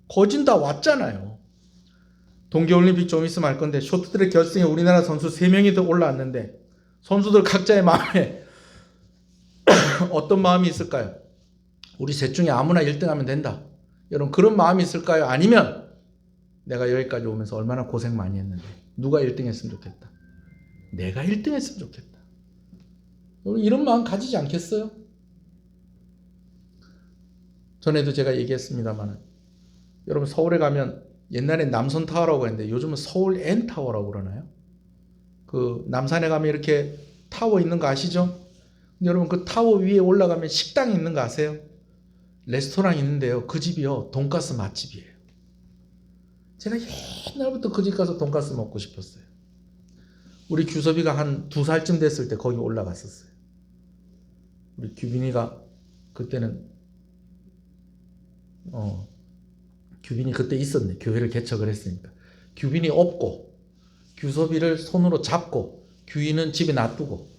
거진 다 왔잖아요. 동계올림픽 좀 있으면 할 건데 쇼트트랙 결승에 우리나라 선수 3명이 더 올라왔는데 선수들 각자의 마음에 어떤 마음이 있을까요? 우리 셋 중에 아무나 1등 하면 된다. 여러분 그런 마음이 있을까요? 아니면 내가 여기까지 오면서 얼마나 고생 많이 했는데 누가 1등 했으면 좋겠다. 내가 1등 했으면 좋겠다. 여러분 이런 마음 가지지 않겠어요? 전에도 제가 얘기했습니다만 여러분 서울에 가면 옛날엔 남선타워라고 했는데 요즘은 서울 N타워라고 그러나요? 그 남산에 가면 이렇게 타워 있는 거 아시죠? 여러분 그 타워 위에 올라가면 식당이 있는 거 아세요? 레스토랑 있는데요. 그 집이요. 돈가스 맛집이에요. 제가 옛날부터 그 집 가서 돈가스 먹고 싶었어요. 우리 규섭이가 한 2살쯤 됐을 때 거기 올라갔었어요. 우리 규빈이가 그때는 규빈이 그때 있었네. 교회를 개척을 했으니까. 규빈이 업고 규섭이를 손으로 잡고 규희는 집에 놔두고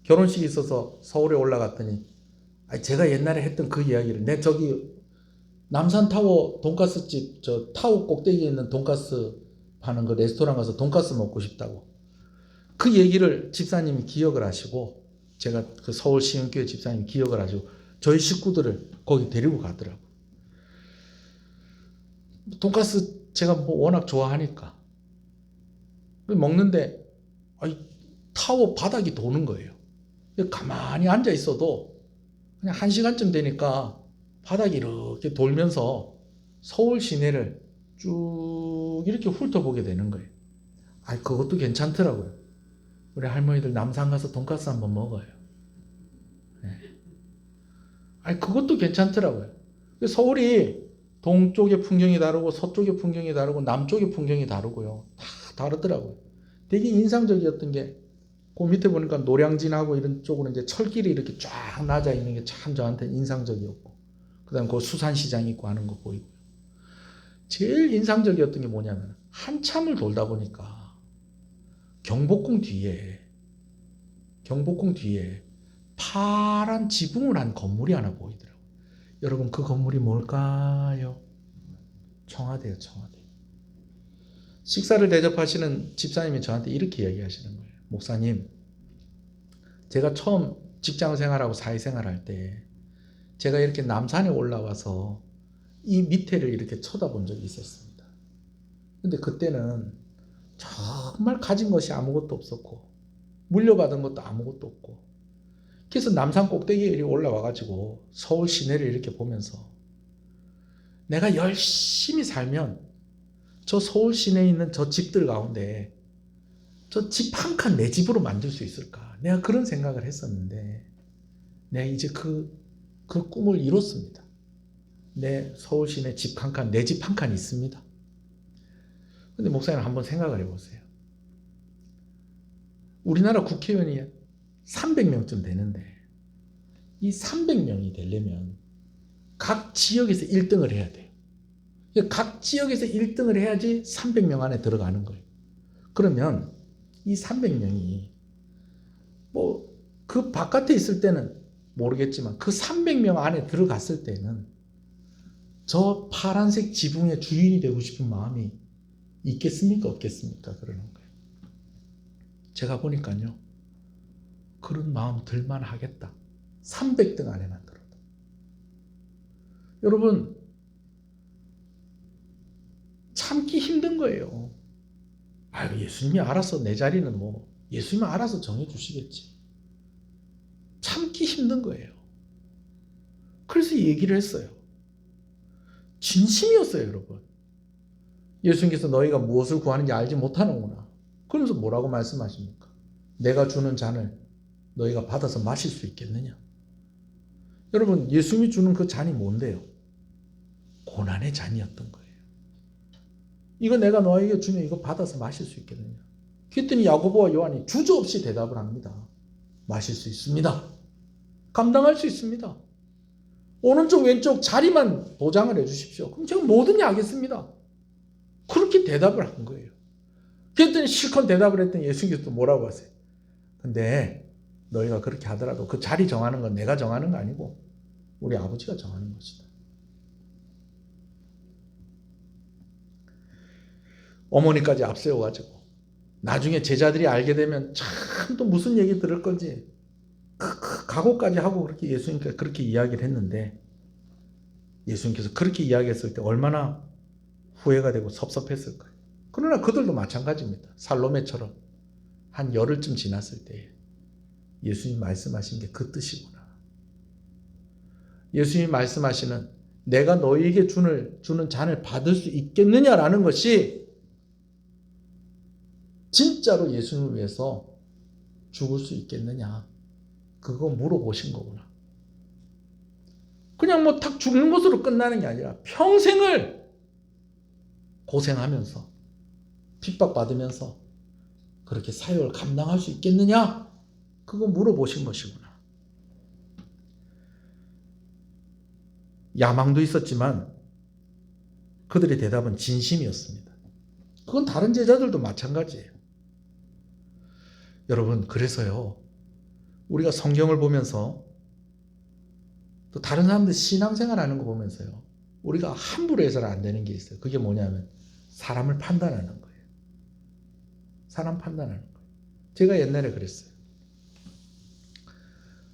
결혼식이 있어서 서울에 올라갔더니 제가 옛날에 했던 그 이야기를 내 저기 남산타워 돈가스집 저 타워 꼭대기에 있는 돈가스 파는 그 레스토랑 가서 돈가스 먹고 싶다고 그 얘기를 집사님이 기억을 하시고 제가 그 서울시흥교회 집사님이 기억을 하시고 저희 식구들을 거기 데리고 가더라고요. 돈가스 제가 뭐 워낙 좋아하니까 먹는데 타워 바닥이 도는 거예요. 가만히 앉아 있어도 그냥 1시간쯤 되니까 바닥이 이렇게 돌면서 서울 시내를 쭉 이렇게 훑어보게 되는 거예요. 그것도 괜찮더라고요. 우리 할머니들 남산 가서 돈가스 한번 먹어요. 네. 그것도 괜찮더라고요. 서울이 동쪽의 풍경이 다르고 서쪽의 풍경이 다르고 남쪽의 풍경이 다르고요. 다 다르더라고요. 되게 인상적이었던 게 그 밑에 보니까 노량진하고 이런 쪽으로 이제 철길이 이렇게 쫙 낮아 있는 게 참 저한테 인상적이었고 그다음 그 수산시장 있고 하는 거 보이고 제일 인상적이었던 게 뭐냐면 한참을 돌다 보니까 경복궁 뒤에 파란 지붕을 한 건물이 하나 보이더라고요. 여러분 그 건물이 뭘까요? 청와대요. 청와대. 식사를 대접하시는 집사님이 저한테 이렇게 이야기하시는 거예요. 목사님, 제가 처음 직장 생활하고 사회생활할 때 제가 이렇게 남산에 올라와서 이 밑에를 이렇게 쳐다본 적이 있었습니다. 근데 그때는 정말 가진 것이 아무것도 없었고 물려받은 것도 아무것도 없고 그래서 남산 꼭대기에 올라와가지고 서울 시내를 이렇게 보면서 내가 열심히 살면 저 서울 시내에 있는 저 집들 가운데 저 집 한 칸 내 집으로 만들 수 있을까? 내가 그런 생각을 했었는데 내가 이제 그 꿈을 이뤘습니다. 내 서울 시내 집 한 칸, 내 집 한 칸 있습니다. 근데 목사님 한번 생각을 해보세요. 우리나라 국회의원이 300명쯤 되는데 이 300명이 되려면 각 지역에서 1등을 해야 돼요. 각 지역에서 1등을 해야지 300명 안에 들어가는 거예요. 그러면 이 300명이 뭐 그 바깥에 있을 때는 모르겠지만 그 300명 안에 들어갔을 때는 저 파란색 지붕의 주인이 되고 싶은 마음이 있겠습니까? 없겠습니까? 그러는 거예요. 제가 보니까요. 그런 마음 들만 하겠다. 300등 안에만 들어도. 여러분, 참기 힘든 거예요. 아유, 예수님이 알아서 내 자리는 예수님이 알아서 정해주시겠지. 참기 힘든 거예요. 그래서 얘기를 했어요. 진심이었어요, 여러분. 예수님께서 너희가 무엇을 구하는지 알지 못하는구나. 그러면서 뭐라고 말씀하십니까? 내가 주는 잔을 너희가 받아서 마실 수 있겠느냐? 여러분, 예수님이 주는 그 잔이 뭔데요? 고난의 잔이었던 거예요. 이거 내가 너에게 주면 이거 받아서 마실 수 있겠느냐? 그랬더니 야고보와 요한이 주저없이 대답을 합니다. 마실 수 있습니다. 감당할 수 있습니다. 오른쪽 왼쪽 자리만 보장을 해주십시오. 그럼 제가 뭐든지 하겠습니다. 그렇게 대답을 한 거예요. 그랬더니 실컷 대답을 했더니 예수님께서 뭐라고 하세요? 근데 너희가 그렇게 하더라도 그 자리 정하는 건 내가 정하는 거 아니고 우리 아버지가 정하는 것이다. 어머니까지 앞세워가지고 나중에 제자들이 알게 되면 참 또 무슨 얘기 들을 건지 각오까지 하고 그렇게 예수님께서 그렇게 이야기를 했는데 예수님께서 그렇게 이야기했을 때 얼마나 후회가 되고 섭섭했을 거예요. 그러나 그들도 마찬가지입니다. 살로메처럼 한 열흘쯤 지났을 때 예수님 말씀하신 게 그 뜻이구나. 예수님이 말씀하시는 내가 너희에게 주는 잔을 받을 수 있겠느냐라는 것이 진짜로 예수님을 위해서 죽을 수 있겠느냐. 그거 물어보신 거구나. 그냥 탁 죽는 것으로 끝나는 게 아니라 평생을 고생하면서 핍박받으면서 그렇게 사역을 감당할 수 있겠느냐? 그거 물어보신 것이구나. 야망도 있었지만 그들의 대답은 진심이었습니다. 그건 다른 제자들도 마찬가지예요. 여러분, 그래서요, 우리가 성경을 보면서 또 다른 사람들 신앙생활 하는 거 보면서요, 우리가 함부로 해서는 안 되는 게 있어요. 그게 뭐냐면 사람을 판단하는 거예요. 사람 판단하는 거예요. 제가 옛날에 그랬어요.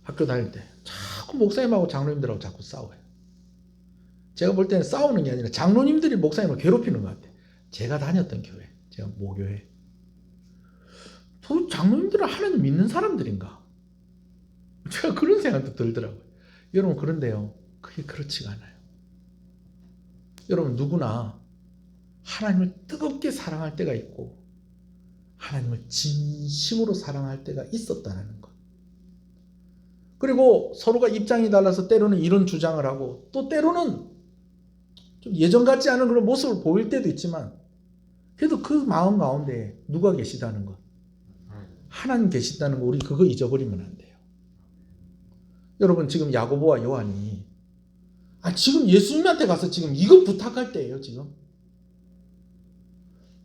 학교 다닐 때 자꾸 목사님하고 장로님들하고 자꾸 싸워요. 제가 볼 때는 싸우는 게 아니라 장로님들이 목사님을 괴롭히는 것 같아요. 제가 다녔던 교회, 제가 모교회. 장로님들은 하나님 믿는 사람들인가? 제가 그런 생각도 들더라고요. 여러분, 그런데요, 그게 그렇지가 않아요. 여러분, 누구나 하나님을 뜨겁게 사랑할 때가 있고 하나님을 진심으로 사랑할 때가 있었다는 것. 그리고 서로가 입장이 달라서 때로는 이런 주장을 하고 또 때로는 좀 예전 같지 않은 그런 모습을 보일 때도 있지만 그래도 그 마음 가운데 누가 계시다는 것, 하나님 계시다는 거, 우리 그거 잊어버리면 안 돼요. 여러분, 지금 야고보와 요한이 지금 예수님한테 가서 지금 이거 부탁할 때예요. 지금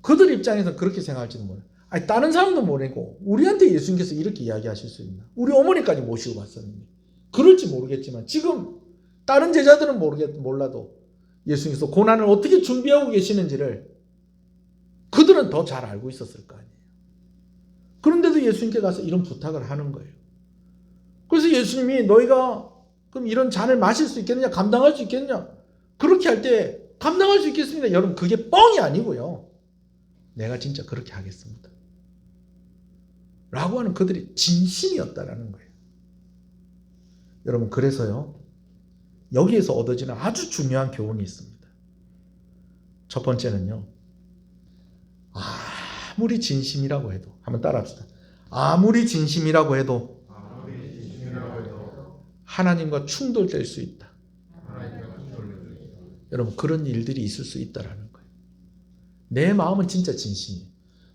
그들 입장에서 그렇게 생각할지도 몰라요. 다른 사람도 모르고 우리한테 예수님께서 이렇게 이야기하실 수 있나? 우리 어머니까지 모시고 갔었는데 그럴지 모르겠지만 지금 다른 제자들은 몰라도 예수님께서 고난을 어떻게 준비하고 계시는지를 그들은 더 잘 알고 있었을 거 아니에요. 그런데도 예수님께 가서 이런 부탁을 하는 거예요. 그래서 예수님이 너희가 그럼 이런 잔을 마실 수 있겠느냐? 감당할 수 있겠느냐? 그렇게 할 때 감당할 수 있겠습니다. 여러분, 그게 뻥이 아니고요. 내가 진짜 그렇게 하겠습니다. 라고 하는 그들이 진심이었다라는 거예요. 여러분, 그래서요, 여기에서 얻어지는 아주 중요한 교훈이 있습니다. 첫 번째는요, 아무리 진심이라고 해도, 한번 따라합시다. 아무리 진심이라고 해도 하나님과 충돌될 수 있다. 여러분, 그런 일들이 있을 수 있다라는 거예요. 내 마음은 진짜 진심이에요.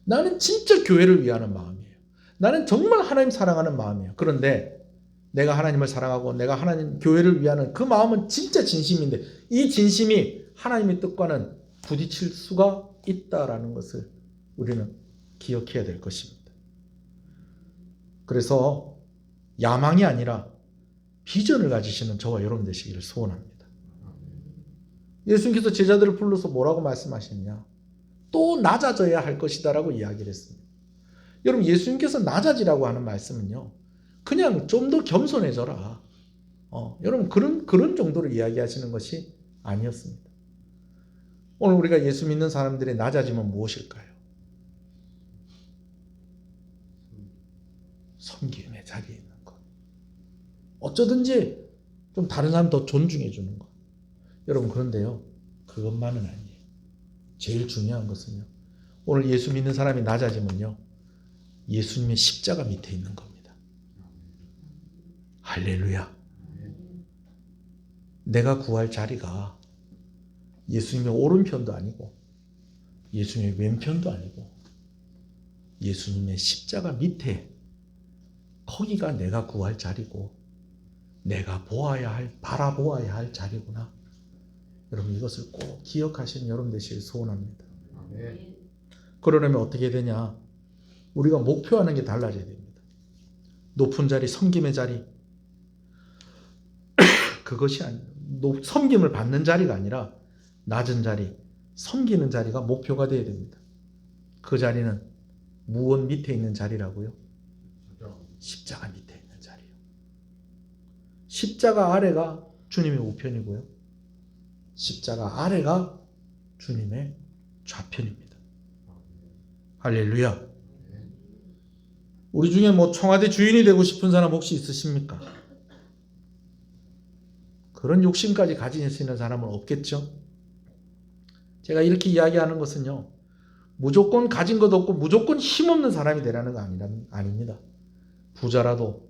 나는 진짜 교회를 위하는 마음이에요. 나는 정말 하나님 사랑하는 마음이에요. 그런데 내가 하나님을 사랑하고 내가 하나님 교회를 위하는 그 마음은 진짜 진심인데 이 진심이 하나님의 뜻과는 부딪힐 수가 있다라는 것을 우리는 기억해야 될 것입니다. 그래서 야망이 아니라 비전을 가지시는 저와 여러분 되시기를 소원합니다. 예수님께서 제자들을 불러서 뭐라고 말씀하시느냐? 또 낮아져야 할 것이다 라고 이야기를 했습니다. 여러분, 예수님께서 낮아지라고 하는 말씀은요, 그냥 좀 더 겸손해져라. 여러분 그런 정도로 이야기하시는 것이 아니었습니다. 오늘 우리가 예수 믿는 사람들의 낮아짐은 무엇일까요? 섬김의 자리에 있는 것. 어쩌든지 좀 다른 사람 더 존중해 주는 것. 여러분 그런데요. 그것만은 아니에요. 제일 중요한 것은요. 오늘 예수 믿는 사람이 낮아지면요. 예수님의 십자가 밑에 있는 겁니다. 할렐루야. 내가 구할 자리가 예수님의 오른편도 아니고 예수님의 왼편도 아니고 예수님의 십자가 밑에, 거기가 내가 구할 자리고 내가 바라보아야 할 자리구나. 여러분 이것을 꼭 기억하시는 여러분 되시길 소원합니다. 그러려면 어떻게 되냐? 우리가 목표하는 게 달라져야 됩니다. 높은 자리, 섬김의 자리, 그것이 섬김을 받는 자리가 아니라 낮은 자리, 섬기는 자리가 목표가 되어야 됩니다. 그 자리는 무엇 밑에 있는 자리라고요? 십자가 밑에 있는 자리요. 십자가 아래가 주님의 우편이고요. 십자가 아래가 주님의 좌편입니다. 할렐루야. 우리 중에 청와대 주인이 되고 싶은 사람 혹시 있으십니까? 그런 욕심까지 가지시는 사람은 없겠죠? 제가 이렇게 이야기하는 것은요, 무조건 가진 것 없고 무조건 힘없는 사람이 되라는 거 아닙니다. 부자라도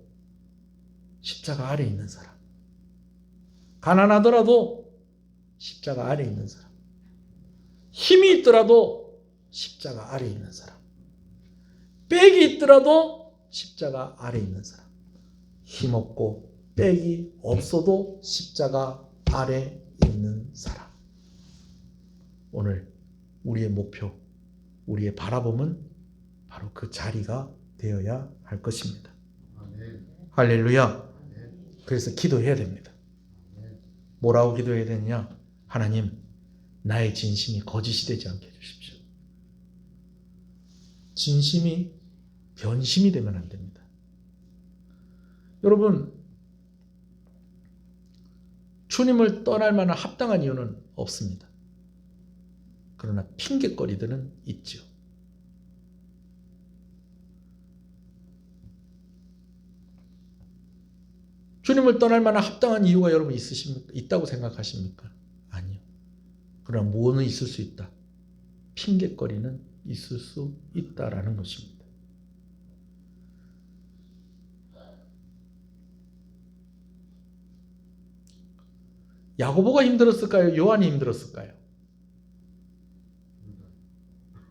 십자가 아래에 있는 사람, 가난하더라도 십자가 아래에 있는 사람, 힘이 있더라도 십자가 아래에 있는 사람, 빽이 있더라도 십자가 아래에 있는 사람, 힘없고 빽이 없어도 십자가 아래에 있는 사람. 오늘 우리의 목표, 우리의 바라봄은 바로 그 자리가 되어야 할 것입니다. 할렐루야. 그래서 기도해야 됩니다. 뭐라고 기도해야 되느냐? 하나님, 나의 진심이 거짓이 되지 않게 해주십시오. 진심이 변심이 되면 안 됩니다. 여러분, 주님을 떠날 만한 합당한 이유는 없습니다. 그러나 핑계거리들은 있죠. 주님을 떠날 만한 합당한 이유가 여러분 있으십니까? 있다고 생각하십니까? 아니요. 그러나 뭐는 있을 수 있다. 핑계거리는 있을 수 있다라는 것입니다. 야고보가 힘들었을까요? 요한이 힘들었을까요?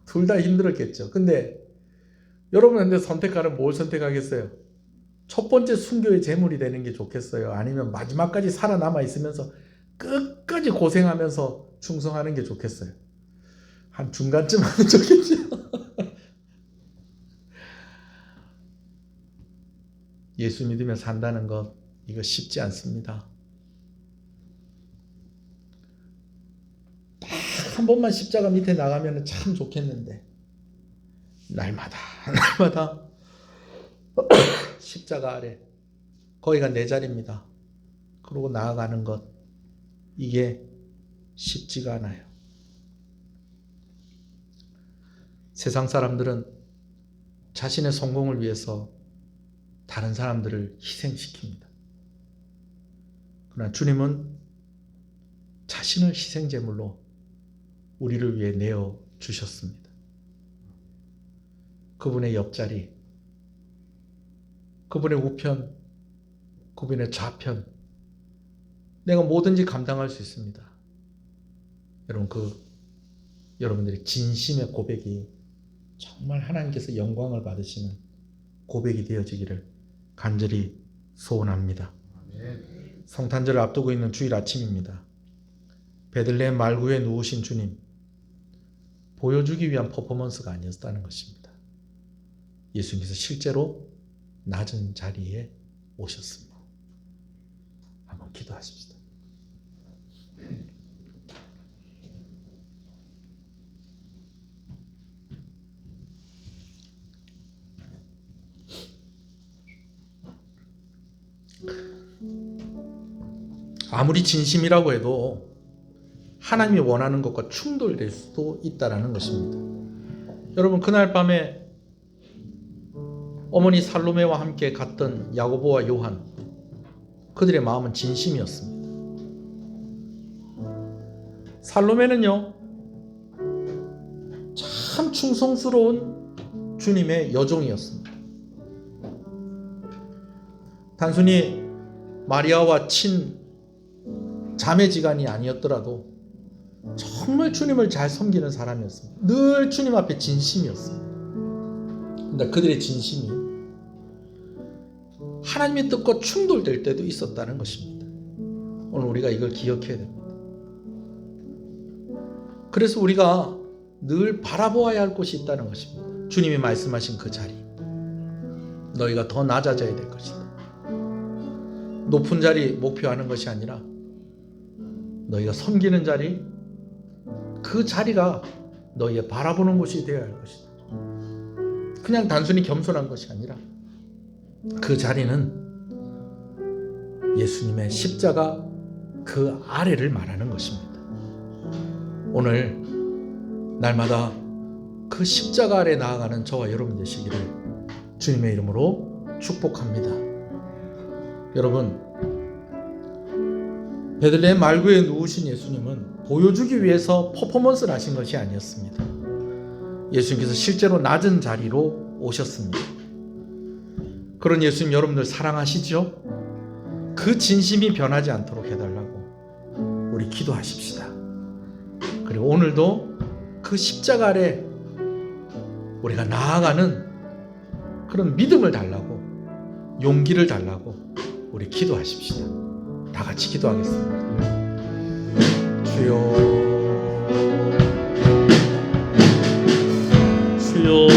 둘 다 힘들었겠죠. 근데 여러분한테 선택하면 뭘 선택하겠어요? 첫 번째 순교의 제물이 되는 게 좋겠어요? 아니면 마지막까지 살아남아 있으면서 끝까지 고생하면서 충성하는 게 좋겠어요? 한 중간쯤 하면 좋겠죠. 예수 믿으며 산다는 것, 이거 쉽지 않습니다. 딱 한 번만 십자가 밑에 나가면 참 좋겠는데 날마다 십자가 아래, 거기가 내 자리입니다. 그러고 나아가는 것, 이게 쉽지가 않아요. 세상 사람들은 자신의 성공을 위해서 다른 사람들을 희생시킵니다. 그러나 주님은 자신을 희생제물로 우리를 위해 내어 주셨습니다. 그분의 옆자리, 그분의 우편, 그분의 좌편, 내가 뭐든지 감당할 수 있습니다. 여러분, 여러분들의 진심의 고백이 정말 하나님께서 영광을 받으시는 고백이 되어지기를 간절히 소원합니다. 성탄절을 앞두고 있는 주일 아침입니다. 베들레헴 말구에 누우신 주님, 보여주기 위한 퍼포먼스가 아니었다는 것입니다. 예수님께서 실제로 낮은 자리에 오셨습니다. 한번 기도하십시다. 아무리 진심이라고 해도 하나님이 원하는 것과 충돌될 수도 있다는 것입니다. 여러분, 그날 밤에 어머니 살로메와 함께 갔던 야고보와 요한, 그들의 마음은 진심이었습니다. 살로메는요, 참 충성스러운 주님의 여종이었습니다. 단순히 마리아와 친 자매지간이 아니었더라도 정말 주님을 잘 섬기는 사람이었습니다. 늘 주님 앞에 진심이었습니다. 근데 그들의 진심이 하나님의 뜻과 충돌될 때도 있었다는 것입니다. 오늘 우리가 이걸 기억해야 됩니다. 그래서 우리가 늘 바라보아야 할 곳이 있다는 것입니다. 주님이 말씀하신 그 자리, 너희가 더 낮아져야 될 것이다. 높은 자리 목표하는 것이 아니라 너희가 섬기는 자리, 그 자리가 너희의 바라보는 곳이 되어야 할 것이다. 그냥 단순히 겸손한 것이 아니라 그 자리는 예수님의 십자가 그 아래를 말하는 것입니다. 오늘 날마다 그 십자가 아래 나아가는 저와 여러분 되시기를 주님의 이름으로 축복합니다. 여러분, 베들레헴 말구에 누우신 예수님은 보여주기 위해서 퍼포먼스를 하신 것이 아니었습니다. 예수님께서 실제로 낮은 자리로 오셨습니다. 그런 예수님 여러분들 사랑하시죠? 그 진심이 변하지 않도록 해달라고 우리 기도하십시다. 그리고 오늘도 그 십자가 아래 우리가 나아가는 그런 믿음을 달라고, 용기를 달라고 우리 기도하십시다. 다 같이 기도하겠습니다. 주여, 주여,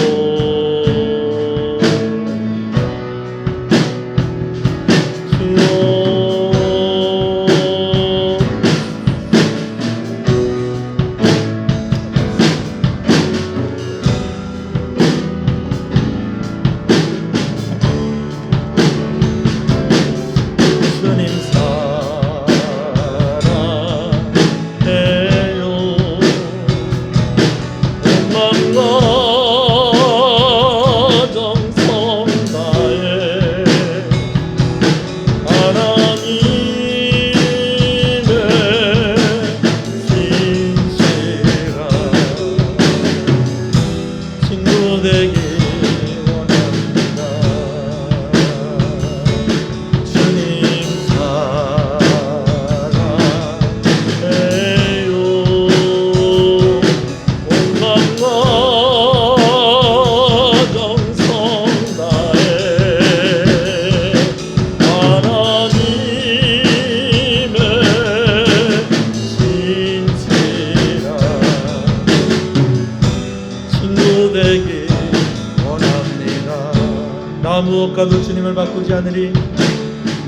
나 무엇과도 주님을 바꾸지 않으리.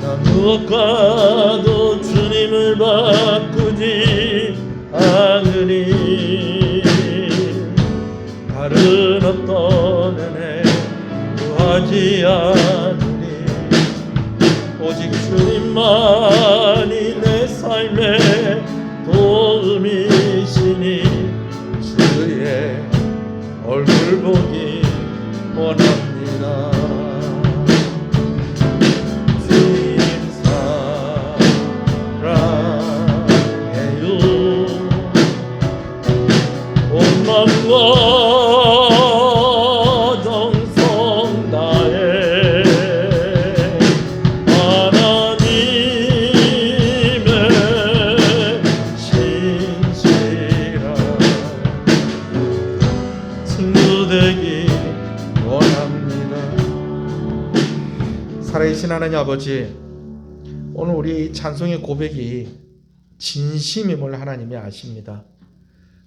나 무엇과도 주님을 바꾸지 않으리. 다른 어떤 은혜 구하지 않으리. 오직 주님만이 내 삶의 도움이시니 주의 얼굴 보기 원합니다. 주님 사랑해요. 온 마음과 정성 다해 하나님의 신실한 친구 되기 원합니다. 살아계신 하나님 아버지, 오늘 우리 이 찬송의 고백이 진심임을 하나님이 아십니다.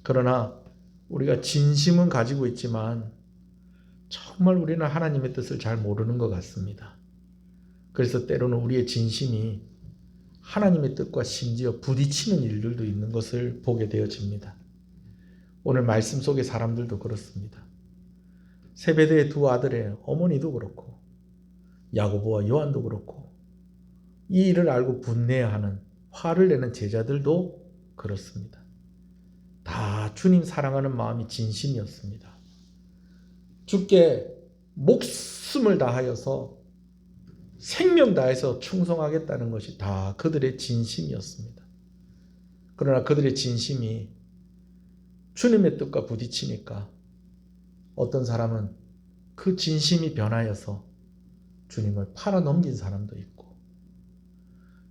그러나 우리가 진심은 가지고 있지만 정말 우리는 하나님의 뜻을 잘 모르는 것 같습니다. 그래서 때로는 우리의 진심이 하나님의 뜻과 심지어 부딪히는 일들도 있는 것을 보게 되어집니다. 오늘 말씀 속의 사람들도 그렇습니다. 세베대의 두 아들의 어머니도 그렇고 야고보와 요한도 그렇고 이 일을 알고 분내하는, 화를 내는 제자들도 그렇습니다. 다 주님 사랑하는 마음이 진심이었습니다. 주께 목숨을 다하여서 생명 다해서 충성하겠다는 것이 다 그들의 진심이었습니다. 그러나 그들의 진심이 주님의 뜻과 부딪히니까 어떤 사람은 그 진심이 변하여서 주님을 팔아넘긴 사람도 있고,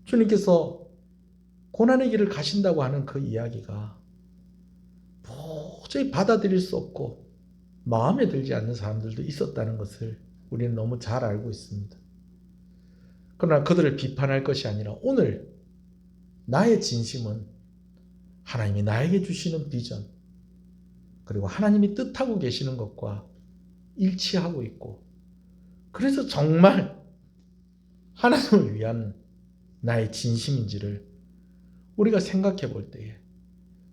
주님께서 고난의 길을 가신다고 하는 그 이야기가 도저히 받아들일 수 없고 마음에 들지 않는 사람들도 있었다는 것을 우리는 너무 잘 알고 있습니다. 그러나 그들을 비판할 것이 아니라 오늘 나의 진심은 하나님이 나에게 주시는 비전, 그리고 하나님이 뜻하고 계시는 것과 일치하고 있고, 그래서 정말 하나님을 위한 나의 진심인지를 우리가 생각해 볼 때에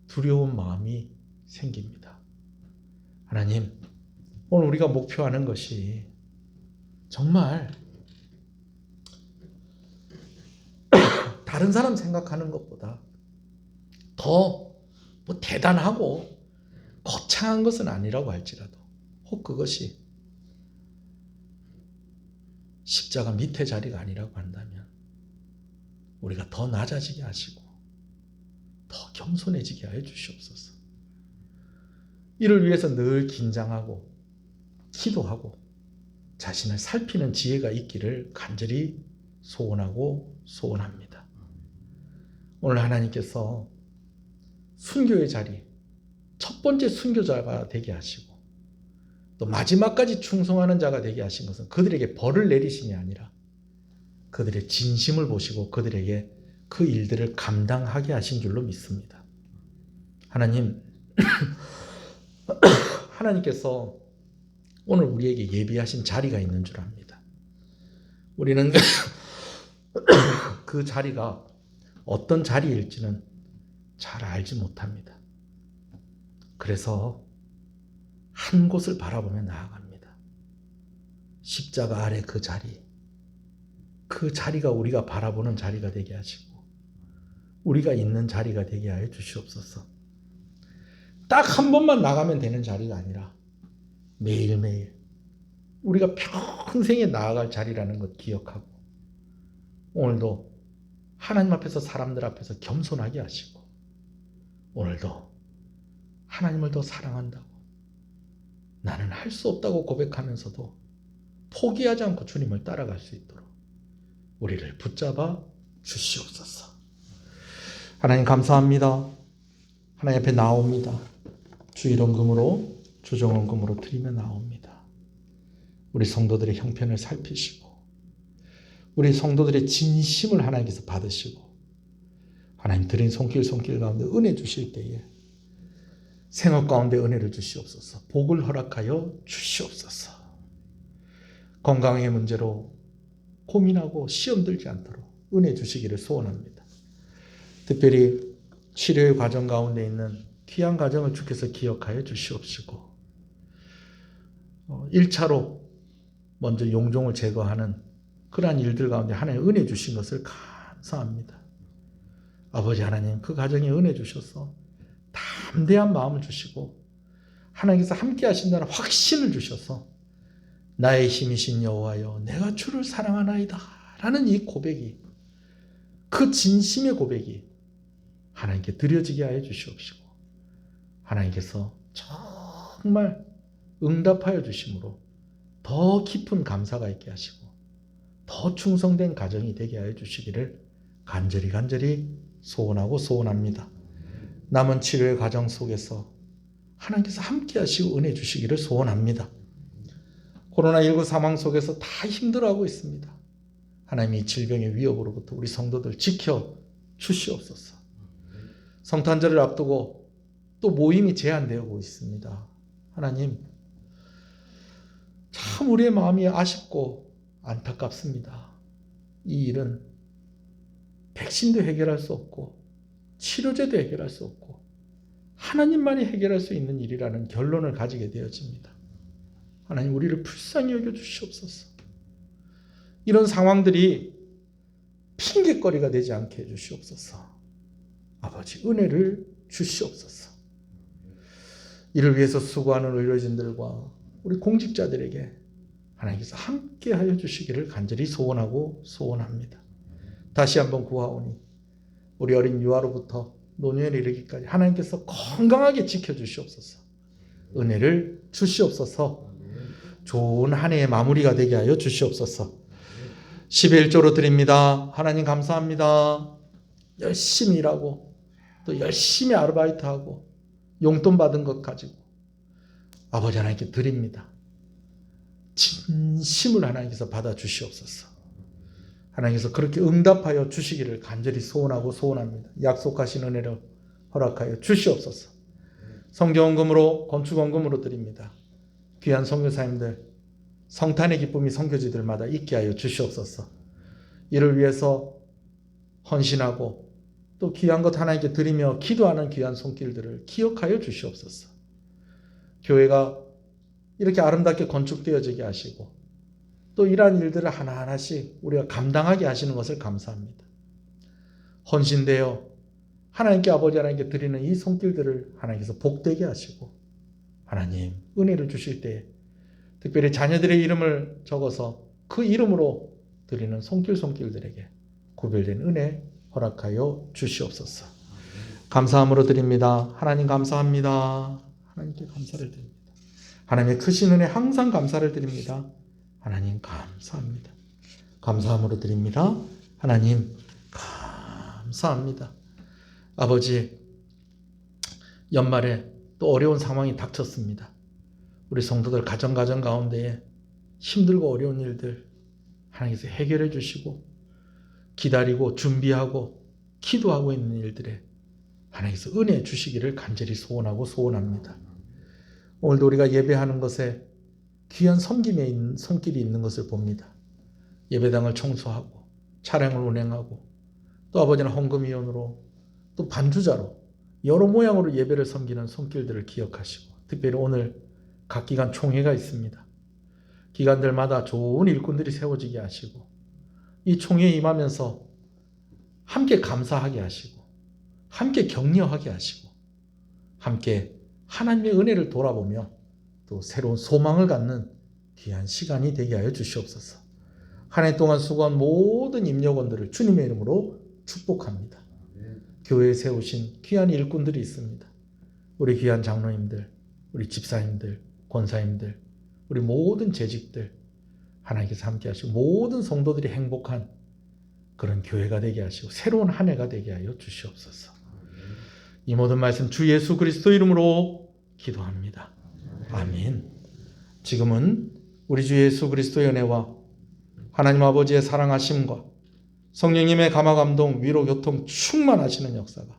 두려운 마음이 생깁니다. 하나님, 오늘 우리가 목표하는 것이 정말 다른 사람 생각하는 것보다 더 대단하고 거창한 것은 아니라고 할지라도, 혹 그것이 십자가 밑에 자리가 아니라고 한다면 우리가 더 낮아지게 하시고 더 겸손해지게 하여 주시옵소서. 이를 위해서 늘 긴장하고 기도하고 자신을 살피는 지혜가 있기를 간절히 소원하고 소원합니다. 오늘 하나님께서 순교의 자리, 첫 번째 순교자가 되게 하시고 또 마지막까지 충성하는 자가 되게 하신 것은 그들에게 벌을 내리심이 아니라 그들의 진심을 보시고 그들에게 그 일들을 감당하게 하신 줄로 믿습니다. 하나님, 하나님께서 오늘 우리에게 예비하신 자리가 있는 줄 압니다. 우리는 그 자리가 어떤 자리일지는 잘 알지 못합니다. 그래서 한 곳을 바라보며 나아갑니다. 십자가 아래 그 자리, 그 자리가 우리가 바라보는 자리가 되게 하시고 우리가 있는 자리가 되게 하여 주시옵소서. 딱 한 번만 나가면 되는 자리가 아니라 매일매일 우리가 평생에 나아갈 자리라는 것 기억하고 오늘도 하나님 앞에서 사람들 앞에서 겸손하게 하시고 오늘도 하나님을 더 사랑한다고 나는 할 수 없다고 고백하면서도 포기하지 않고 주님을 따라갈 수 있도록 우리를 붙잡아 주시옵소서. 하나님 감사합니다. 하나님 앞에 나옵니다. 주일원금으로 주정원금으로 드리며 나옵니다. 우리 성도들의 형편을 살피시고 우리 성도들의 진심을 하나님께서 받으시고 하나님 드린 손길 가운데 은혜 주실 때에 생업 가운데 은혜를 주시옵소서. 복을 허락하여 주시옵소서. 건강의 문제로 고민하고 시험 들지 않도록 은혜 주시기를 소원합니다. 특별히 치료의 과정 가운데 있는 귀한 가정을 주께서 기억하여 주시옵시고 1차로 먼저 용종을 제거하는 그러한 일들 가운데 하나님 은혜 주신 것을 감사합니다. 아버지 하나님 그 가정에 은혜 주셔서 담대한 마음을 주시고 하나님께서 함께 하신다는 확신을 주셔서 나의 힘이신 여호와여 내가 주를 사랑하나이다 라는 이 고백이 그 진심의 고백이 하나님께 드려지게 하여 주시옵시고 하나님께서 정말 응답하여 주심으로 더 깊은 감사가 있게 하시고 더 충성된 가정이 되게 하여 주시기를 간절히 소원하고 소원합니다. 남은 치료의 과정 속에서 하나님께서 함께 하시고 은혜 주시기를 소원합니다. 코로나19 상황 속에서 다 힘들어하고 있습니다. 하나님이 질병의 위협으로부터 우리 성도들 지켜 주시옵소서. 성탄절을 앞두고 또 모임이 제한되고 있습니다. 하나님 참 우리의 마음이 아쉽고 안타깝습니다. 이 일은 백신도 해결할 수 없고 치료제도 해결할 수 없고 하나님만이 해결할 수 있는 일이라는 결론을 가지게 되어집니다. 하나님 우리를 불쌍히 여겨 주시옵소서. 이런 상황들이 핑계거리가 되지 않게 해주시옵소서. 아버지, 은혜를 주시옵소서. 이를 위해서 수고하는 의료진들과 우리 공직자들에게 하나님께서 함께하여 주시기를 간절히 소원하고 소원합니다. 다시 한번 구하오니 우리 어린 유아로부터 노년에 이르기까지 하나님께서 건강하게 지켜주시옵소서. 은혜를 주시옵소서. 좋은 한 해의 마무리가 되게 하여 주시옵소서. 11조로 드립니다. 하나님 감사합니다. 열심히 일하고 또 열심히 아르바이트하고 용돈 받은 것 가지고 아버지 하나님께 드립니다. 진심을 하나님께서 받아 주시옵소서. 하나님께서 그렇게 응답하여 주시기를 간절히 소원하고 소원합니다. 약속하신 은혜를 허락하여 주시옵소서. 성경원금으로 건축원금으로 드립니다. 귀한 선교사님들 성탄의 기쁨이 선교지들마다 있게 하여 주시옵소서. 이를 위해서 헌신하고 또 귀한 것 하나님께 드리며 기도하는 귀한 손길들을 기억하여 주시옵소서. 교회가 이렇게 아름답게 건축되어지게 하시고 또 이러한 일들을 하나하나씩 우리가 감당하게 하시는 것을 감사합니다. 헌신되어 하나님께 아버지 하나님께 드리는 이 손길들을 하나님께서 복되게 하시고 하나님 은혜를 주실 때 특별히 자녀들의 이름을 적어서 그 이름으로 드리는 손길들에게 구별된 은혜 허락하여 주시옵소서. 감사함으로 드립니다. 하나님 감사합니다. 하나님께 감사를 드립니다. 하나님의 크신 은혜 항상 감사를 드립니다. 하나님 감사합니다. 감사함으로 드립니다. 하나님 감사합니다. 아버지, 연말에 또 어려운 상황이 닥쳤습니다. 우리 성도들 가정 가운데에 힘들고 어려운 일들 하나님께서 해결해 주시고 기다리고 준비하고 기도하고 있는 일들에 하나님께서 은혜 주시기를 간절히 소원하고 소원합니다. 오늘도 우리가 예배하는 것에 귀한 섬김의 손길이 있는 것을 봅니다. 예배당을 청소하고 차량을 운행하고 또 아버지는 헌금위원으로 또 반주자로 여러 모양으로 예배를 섬기는 손길들을 기억하시고 특별히 오늘 각 기관 총회가 있습니다. 기관들마다 좋은 일꾼들이 세워지게 하시고 이 총회에 임하면서 함께 감사하게 하시고 함께 격려하게 하시고 함께 하나님의 은혜를 돌아보며 또 새로운 소망을 갖는 귀한 시간이 되게 하여 주시옵소서. 한 해 동안 수고한 모든 임역원들을 주님의 이름으로 축복합니다. 교회에 세우신 귀한 일꾼들이 있습니다. 우리 귀한 장로님들, 우리 집사님들, 권사님들, 우리 모든 재직들 하나님께서 함께 하시고 모든 성도들이 행복한 그런 교회가 되게 하시고 새로운 한 해가 되게 하여 주시옵소서. 이 모든 말씀 주 예수 그리스도 이름으로 기도합니다. 아멘. 지금은 우리 주 예수 그리스도의 은혜와 하나님 아버지의 사랑하심과 성령님의 감화 감동 위로 교통 충만하시는 역사가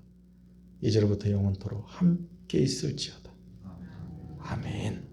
이제로부터 영원토록 함께 있을지어다. 아멘.